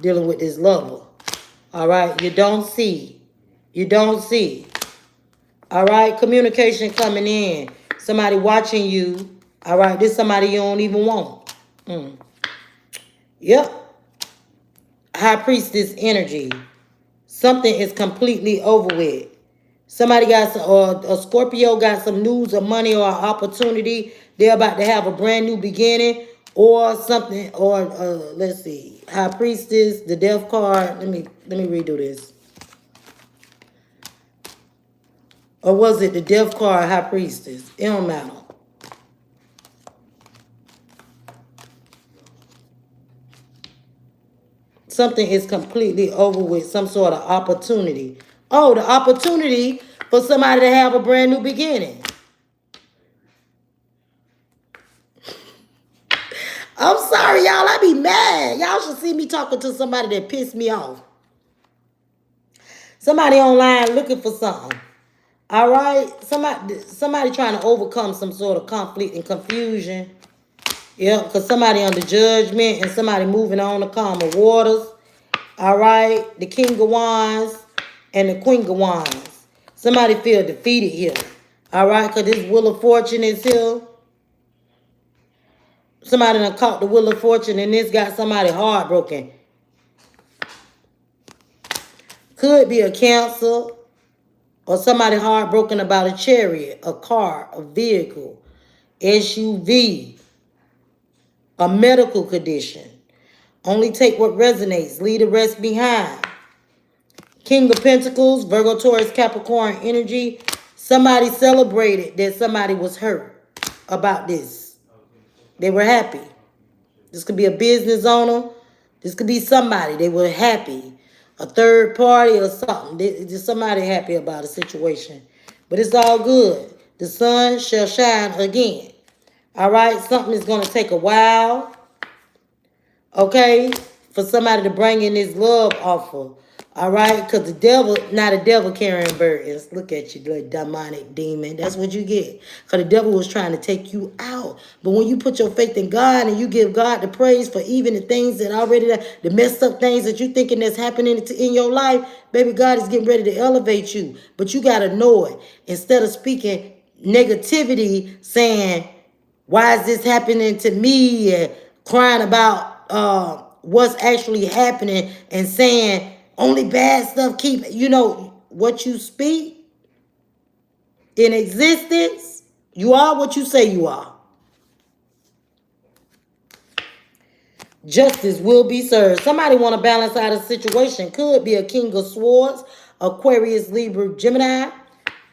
dealing with this lover. All right. You don't see. You don't see. All right. Communication coming in. Somebody watching you. All right. This somebody you don't even want. Yep. High Priestess energy. Something is completely over with. Somebody got some, or a Scorpio got some news or money or opportunity. They're about to have a brand new beginning or something. Or let's see, High Priestess, the Death card. Let me redo this. Or was it the Death card, High Priestess? It don't matter. Something is completely over with, some sort of opportunity. Oh, the opportunity for somebody to have a brand new beginning. I'm sorry, y'all. I be mad. Y'all should see me talking to somebody that pissed me off. Somebody online looking for something. All right? Somebody trying to overcome some sort of conflict and confusion. Yeah, because somebody under judgment and somebody moving on to calmer waters. All right? The King of Wands and the Queen of Wands. Somebody feel defeated here. All right? Because this Wheel of Fortune is here. Somebody done caught the Wheel of Fortune and this got somebody heartbroken. Could be a Cancer or somebody heartbroken about a chariot, a car, a vehicle, SUV, a medical condition. Only take what resonates. Leave the rest behind. King of Pentacles, Virgo, Taurus, Capricorn energy. Somebody celebrated that somebody was hurt about this. They were happy. This could be a business owner. This could be somebody. They were happy. A third party or something. Just somebody happy about a situation. But it's all good. The sun shall shine again. All right? Something is going to take a while. Okay? For somebody to bring in this love offer. All right? Because the devil, not a devil carrying burdens. Look at you, little demonic demon. That's what you get. Because the devil was trying to take you out. But when you put your faith in God and you give God the praise for even the things that already, the messed up things that you thinking that's happening in your life, baby, God is getting ready to elevate you. But you got to know it. Instead of speaking negativity, saying, why is this happening to me? And crying about what's actually happening and saying only bad stuff keep, what you speak in existence, you are what you say you are. Justice will be served. Somebody want to balance out a situation. Could be a King of Swords, Aquarius, Libra, Gemini.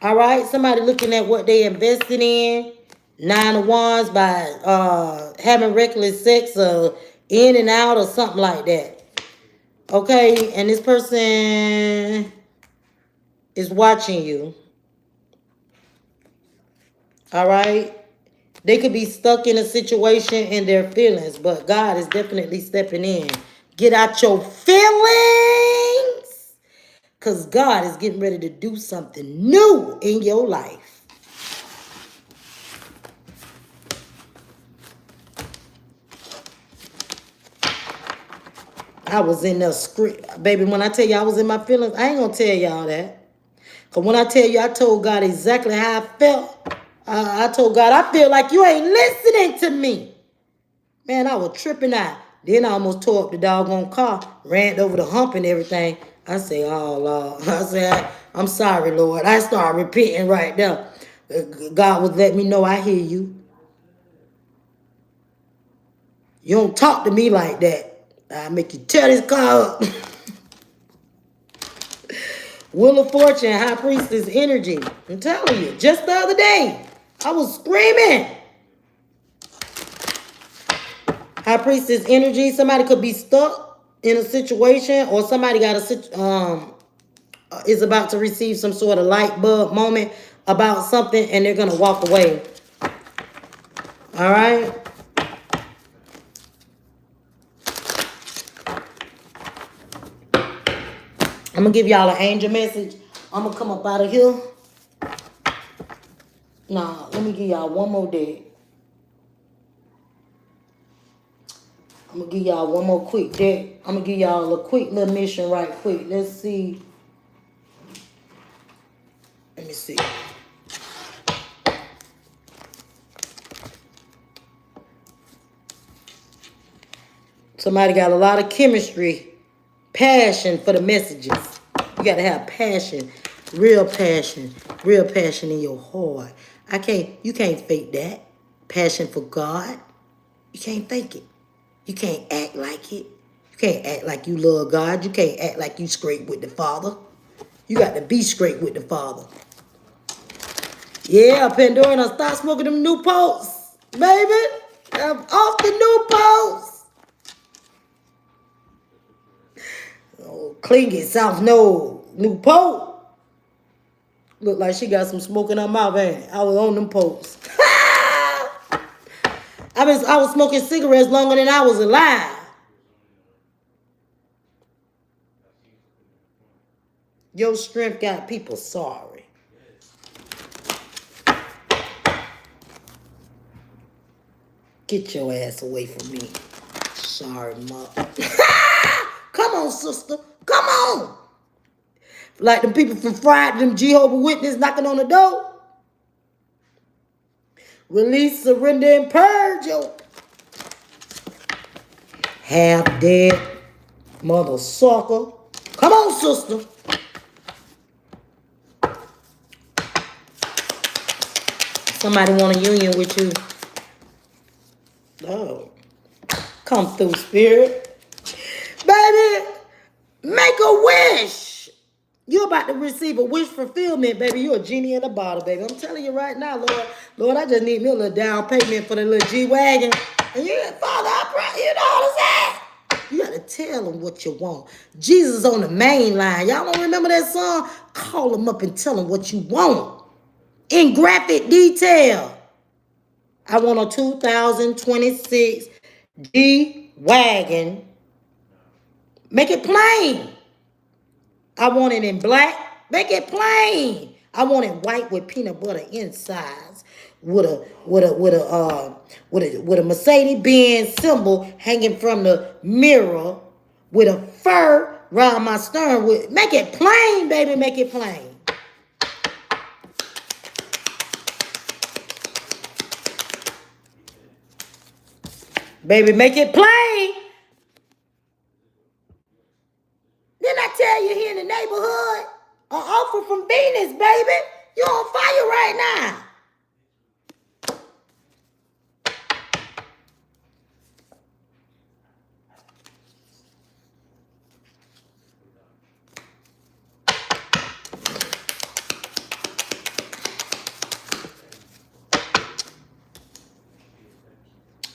All right. Somebody looking at what they invested in. 9 of Wands by having reckless sex or in and out or something like that. Okay. And this person is watching you. All right. They could be stuck in a situation in their feelings, but God is definitely stepping in. Get out your feelings, because God is getting ready to do something new in your life. I was in the script. Baby, when I tell you I was in my feelings, I ain't going to tell y'all that. Because when I tell you I told God exactly how I felt, I told God, I feel like you ain't listening to me. Man, I was tripping out. Then I almost tore up the doggone car, ran over the hump and everything. I say, oh, Lord. I said, I'm sorry, Lord. I started repenting right there. God was letting me know I hear you. You don't talk to me like that. I'll make you tear this car up. Wheel of Fortune, High Priestess energy. I'm telling you, just the other day, I was screaming. High Priestess energy. Somebody could be stuck in a situation, or somebody got is about to receive some sort of light bulb moment about something, and they're gonna walk away. All right. I'm going to give y'all an angel message. I'm going to come up out of here. Nah, let me give y'all one more deck. I'm going to give y'all one more quick deck. I'm going to give y'all a quick little mission right quick. Let's see. Let me see. Somebody got a lot of chemistry, passion for the messages. You got to have passion, real passion in your heart. You can't fake that. Passion for God. You can't fake it. You can't act like it. You can't act like you love God. You can't act like you straight with the Father. You got to be straight with the Father. Yeah, Pandora, I start smoking them new posts, baby. I'm off the new posts. Oh, clingy, South Node, new post. Look like she got some smoke in her mouth, ain't it? I was on them posts. I was smoking cigarettes longer than I was alive. Your strength got people sorry. Get your ass away from me. Sorry, mother. Come on, sister. Come on. Like them people from Friday, them Jehovah's Witnesses knocking on the door. Release, surrender, and purge yo. Half dead mother sucker. Come on, sister. Somebody want a union with you. Oh. Come through, spirit. Baby, make a wish. You're about to receive a wish fulfillment, baby. You're a genie in a bottle, baby. I'm telling you right now, Lord. Lord, I just need me a little down payment for the little G-Wagon. And you, Father, I pray, you know what I'm saying? You got to tell them what you want. Jesus on the main line. Y'all don't remember that song? Call him up and tell him what you want. In graphic detail. I want a 2026 G-Wagon. Make it plain. I want it in black. Make it plain. I want it white with peanut butter insides, with a Mercedes-Benz symbol hanging from the mirror, with a fur around my stern. Make it plain, baby. Make it plain. Baby, make it plain. Didn't I tell you here in the neighborhood? An offer from Venus, baby. You're on fire right now.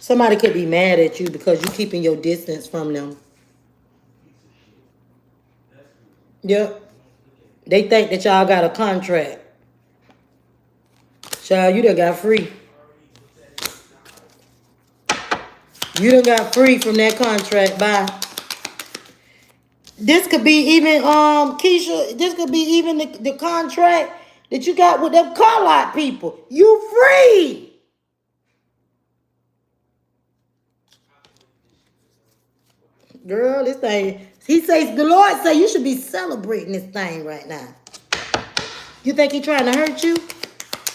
Somebody could be mad at you because you're keeping your distance from them. Yep. They think that y'all got a contract. Child, you done got free. You done got free from that contract. Bye. This could be even, Keisha, this could be even the contract that you got with them car lot people. You free. Girl, this thing, the Lord say you should be celebrating this thing right now. You think he trying to hurt you?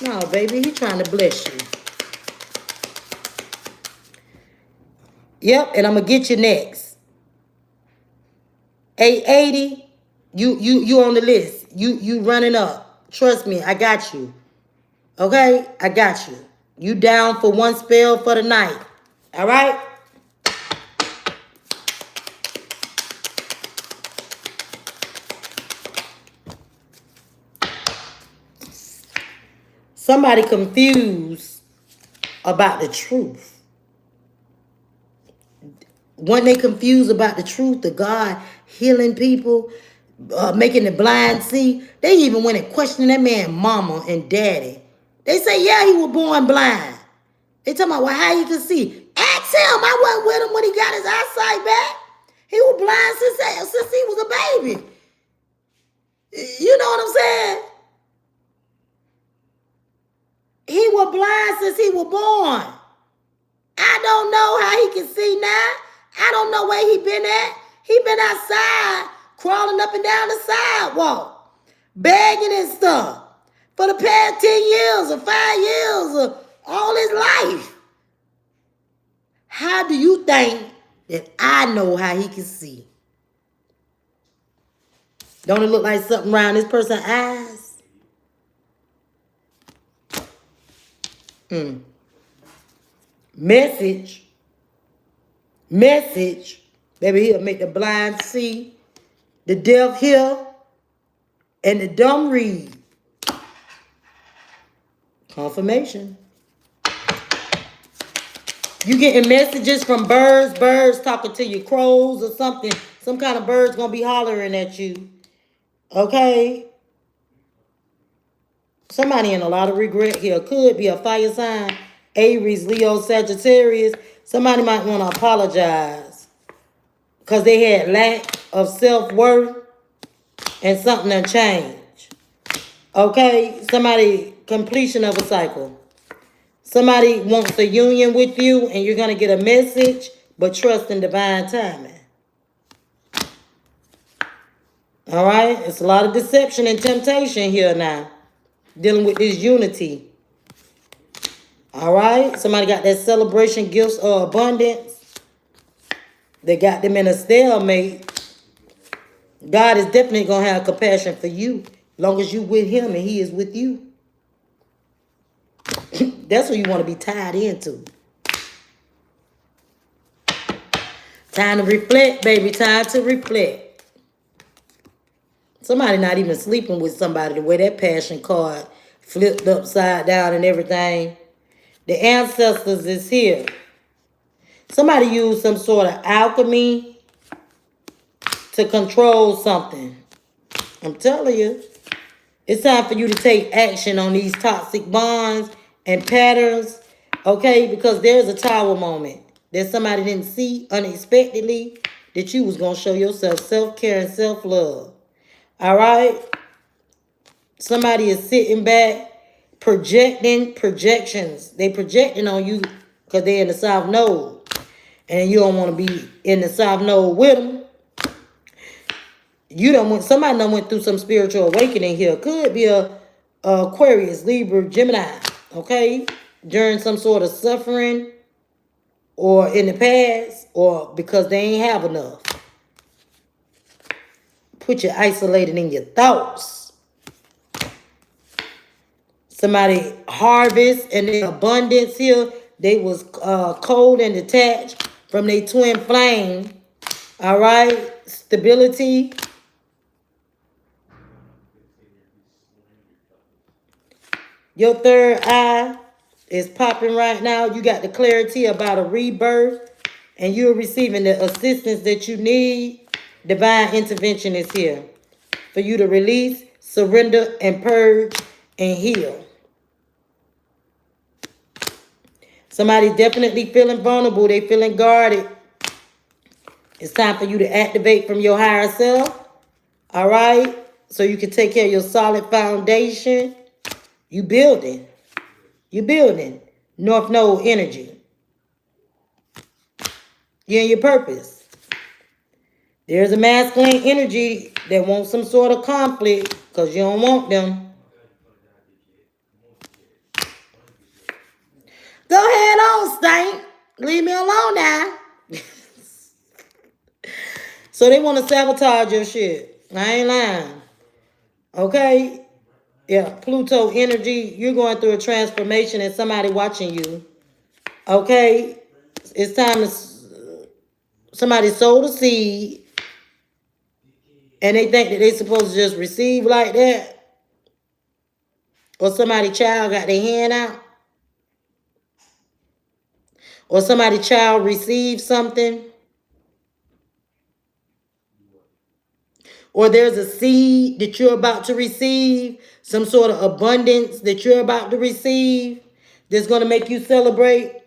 No, baby, he trying to bless you. Yep, and I'm gonna get you next. 880, you on the list. You running up. Trust me, I got you. Okay? I got you. You down for one spell for the night. All right? Somebody confused about the truth. When they confused about the truth, the God healing people, making the blind see, they even went and questioned that man mama and daddy. They say, yeah, he was born blind. They talking about, well, how he can see? Ask him. I wasn't with him when he got his eyesight back. He was blind since he was a baby. You know what I'm saying? He was blind since he was born. I don't know how he can see now. I don't know where he been at. He been outside, crawling up and down the sidewalk, begging and stuff for the past 10 years or 5 years or all his life. How do you think that I know how he can see? Don't it look like something around this person's eyes? Message. Baby, he'll make the blind see, the deaf hear, and the dumb read. Confirmation. You getting messages from birds talking to you, crows or something. Some kind of bird's gonna be hollering at you. Okay? Somebody in a lot of regret here. Could be a fire sign, Aries, Leo, Sagittarius. Somebody might want to apologize because they had lack of self-worth and something to change. Okay? Somebody, completion of a cycle. Somebody wants a union with you and you're going to get a message, but trust in divine timing. All right? It's a lot of deception and temptation here now. Dealing with this unity. All right? Somebody got that celebration, gifts, or abundance. They got them in a stalemate. God is definitely going to have compassion for you. As long as you with him and he is with you. That's what you want to be tied into. Time to reflect, baby. Time to reflect. Somebody not even sleeping with somebody the way that passion card flipped upside down and everything. The ancestors is here. Somebody used some sort of alchemy to control something. I'm telling you. It's time for you to take action on these toxic bonds and patterns. Okay? Because there's a tower moment that somebody didn't see unexpectedly that you was going to show yourself self-care and self-love. All right? Somebody is sitting back, projections. They projecting on you because they're in the South Node. And you don't want to be in the South Node with them. Somebody done went through some spiritual awakening here. Could be a Aquarius, Libra, Gemini. Okay? During some sort of suffering or in the past or because they ain't have enough. Put you isolated in your thoughts. Somebody harvest and their abundance here. They was cold and detached from their twin flame. All right? Stability. Your third eye is popping right now. You got the clarity about a rebirth. And you're receiving the assistance that you need. Divine intervention is here for you to release, surrender, and purge and heal. Somebody's definitely feeling vulnerable. They feeling guarded. It's time for you to activate from your higher self. All right? So you can take care of your solid foundation. You building. You building. North Node energy. You're in your purpose. There's a masculine energy that wants some sort of conflict because you don't want them. Go ahead on, Stank. Leave me alone now. So they want to sabotage your shit. I ain't lying. Okay? Yeah, Pluto energy. You're going through a transformation and somebody watching you. Okay? It's time to... Somebody sowed a seed. And they think that they're supposed to just receive like that. Or somebody's child got their hand out. Or somebody's child received something. Or there's a seed that you're about to receive. Some sort of abundance that you're about to receive. That's going to make you celebrate.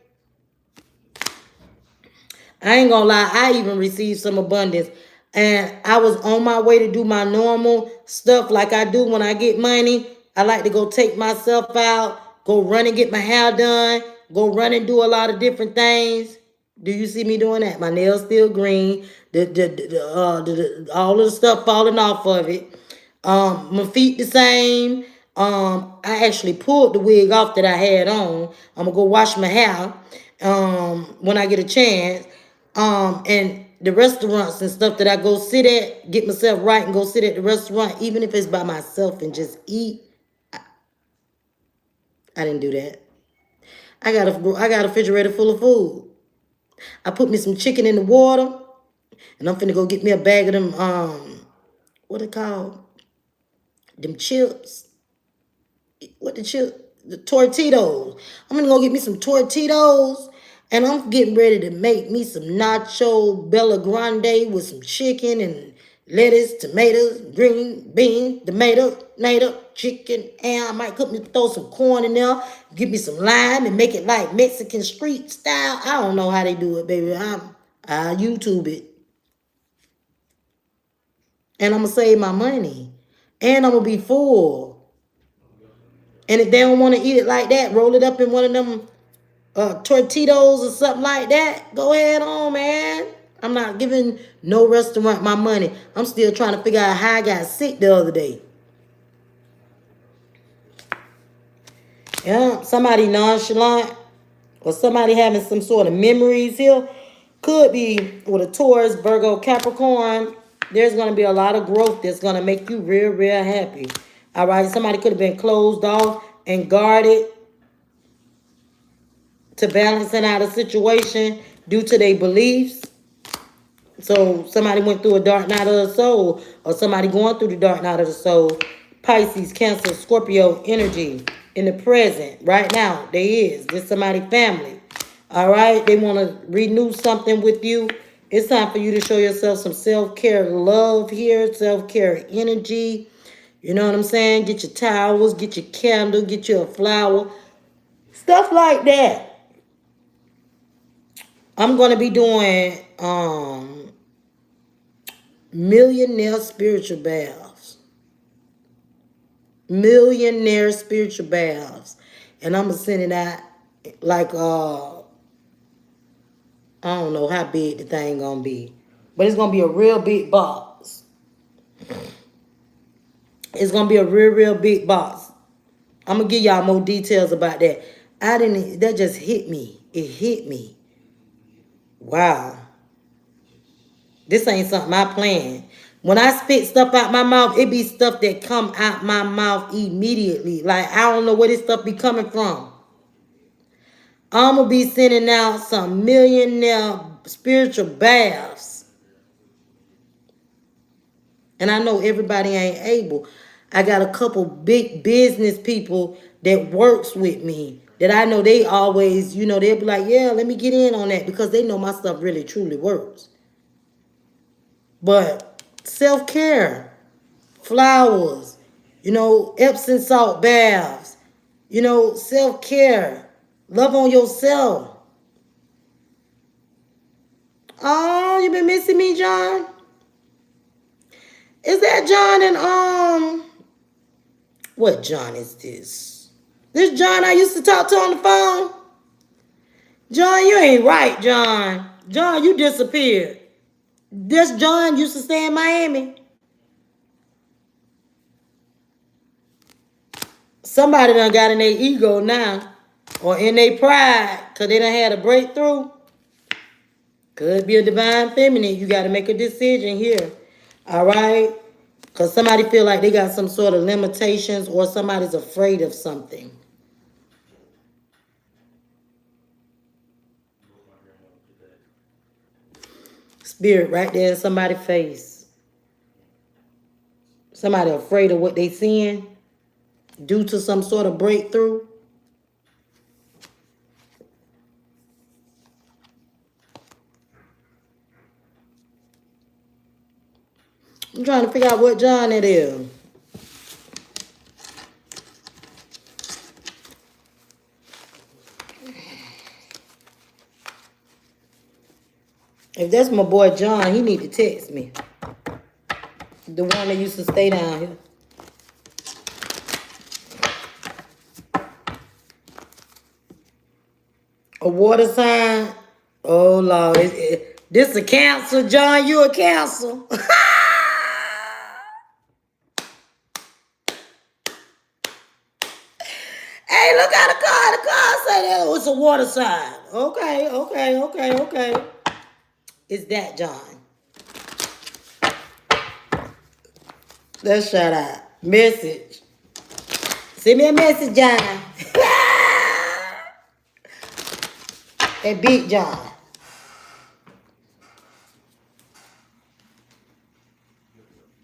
I ain't going to lie. I even received some abundance. And I was on my way to do my normal stuff like I do when I get money. I like to go take myself out, go run and get my hair done, go run and do a lot of different things. Do you see me doing that? My nails still green. All of the stuff falling off of it. My feet the same. I actually pulled the wig off that I had on. I'm gonna go wash my hair when I get a chance. And the restaurants and stuff that I go sit at, get myself right and go sit at the restaurant, even if it's by myself and just eat. I didn't do that. I got a refrigerator full of food. I put me some chicken in the water, and I'm finna go get me a bag of them what it called? Them chips. What the chip? The tortitos. I'm gonna go get me some tortitos, and I'm getting ready to make me some nacho Bella Grande with some chicken and lettuce, tomatoes, green beans, tomato, chicken, and I might throw some corn in there, give me some lime, and make it like Mexican street style. I don't know how they do it, baby. I YouTube it, and I'm gonna save my money, and I'm gonna be full. And if they don't want to eat it like that, roll it up in one of them tortitos or something like that. Go ahead on, man. I'm not giving no restaurant my money. I'm still trying to figure out how I got sick the other day. Yeah, somebody nonchalant or somebody having some sort of memories here. Could be with a Taurus, Virgo, Capricorn. There's going to be a lot of growth that's going to make you real, real happy. All right, somebody could have been closed off and guarded to balancing out a situation due to their beliefs. So somebody went through a dark night of the soul, or somebody going through the dark night of the soul. Pisces, Cancer, Scorpio energy in the present right now. There is. There's somebody family. All right. They want to renew something with you. It's time for you to show yourself some self-care love here, self-care energy. You know what I'm saying? Get your towels, get your candle, get you a flower. Stuff like that. I'm going to be doing millionaire spiritual baths. Millionaire spiritual baths. And I'm going to send it out like, I don't know how big the thing going to be. But it's going to be a real big box. It's going to be a real, real big box. I'm going to give y'all more details about that. That just hit me. It hit me. Wow. This ain't something I planned. When I spit stuff out my mouth, it be stuff that come out my mouth immediately. Like, I don't know where this stuff be coming from. I'm going to be sending out some millionaire spiritual baths. And I know everybody ain't able. I got a couple big business people that works with me that I know they always, they'll be like, yeah, let me get in on that because they know my stuff really, truly works. But self-care, flowers, Epsom salt baths, self-care, love on yourself. Oh, you been missing me, John? Is that John and what John is this? This John I used to talk to on the phone? John, you ain't right, John. John, you disappeared. This John used to stay in Miami. Somebody done got in their ego now. Or in their pride. Because they done had a breakthrough. Could be a divine feminine. You got to make a decision here. All right? Because somebody feel like they got some sort of limitations. Or somebody's afraid of something. Spirit right there in somebody's face. Somebody afraid of what they seeing. Due to some sort of breakthrough. I'm trying to figure out what John it is. If that's my boy John, he need to text me. The one that used to stay down here. A water sign. Oh Lord, this a cancer, John. You a cancer. Hey, look at the car. The car say that it's a water sign. Okay. It's that, John. Let's shout out. Message. Send me a message, John. And Big John.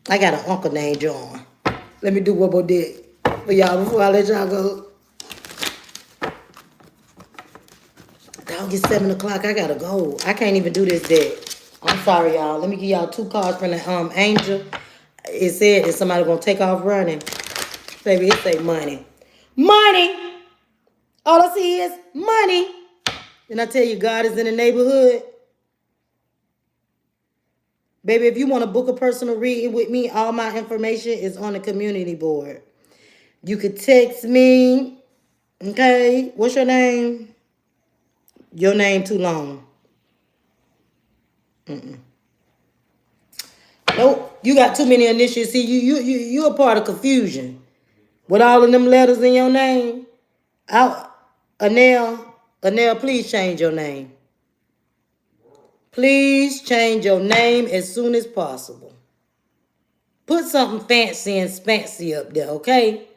I got an uncle named John. Let me do one more dick for y'all before I let y'all go. Dog, it's 7 o'clock. I gotta go. I can't even do this dick. I'm sorry, y'all. Let me give y'all 2 cards from the angel. It said that somebody gonna take off running. Baby, it say money. Money! All I see is money. And I tell you, God is in the neighborhood. Baby, if you want to book a personal reading with me, all my information is on the community board. You could text me. Okay? What's your name? Your name too long. Nope. You got too many initials. See, you a part of confusion. With all of them letters in your name. Anel, please change your name. Please change your name as soon as possible. Put something fancy and spancy up there, okay?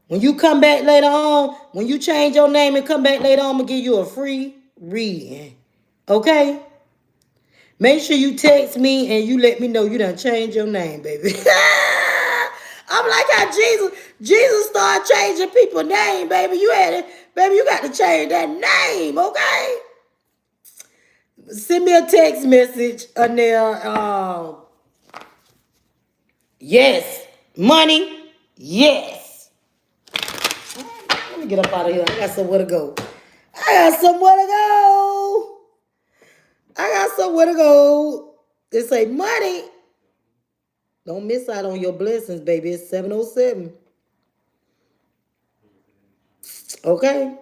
When you come back later on, when you change your name and come back later on, I'm going to give you a free reading, okay? Make sure you text me and you let me know you done changed your name, baby. I'm like how Jesus started changing people's name, baby. You got to change that name, okay? Send me a text message, Anel. Yes. Money. Yes. Let me get up out of here. I got somewhere to go. They say money. Don't miss out on your blessings, baby. It's 7:07. Okay?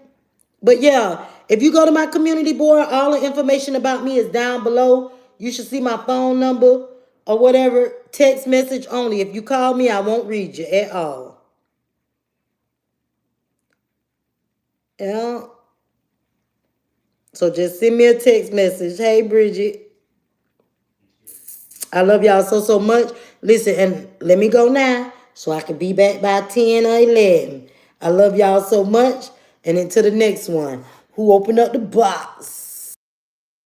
But yeah, if you go to my community board, all the information about me is down below. You should see my phone number or whatever. Text message only. If you call me, I won't read you at all. Yeah. So just send me a text message. Hey, Bridget. I love y'all so much. Listen, and let me go now so I can be back by 10 or 11. I love y'all so much. And until the next one, who opened up the box?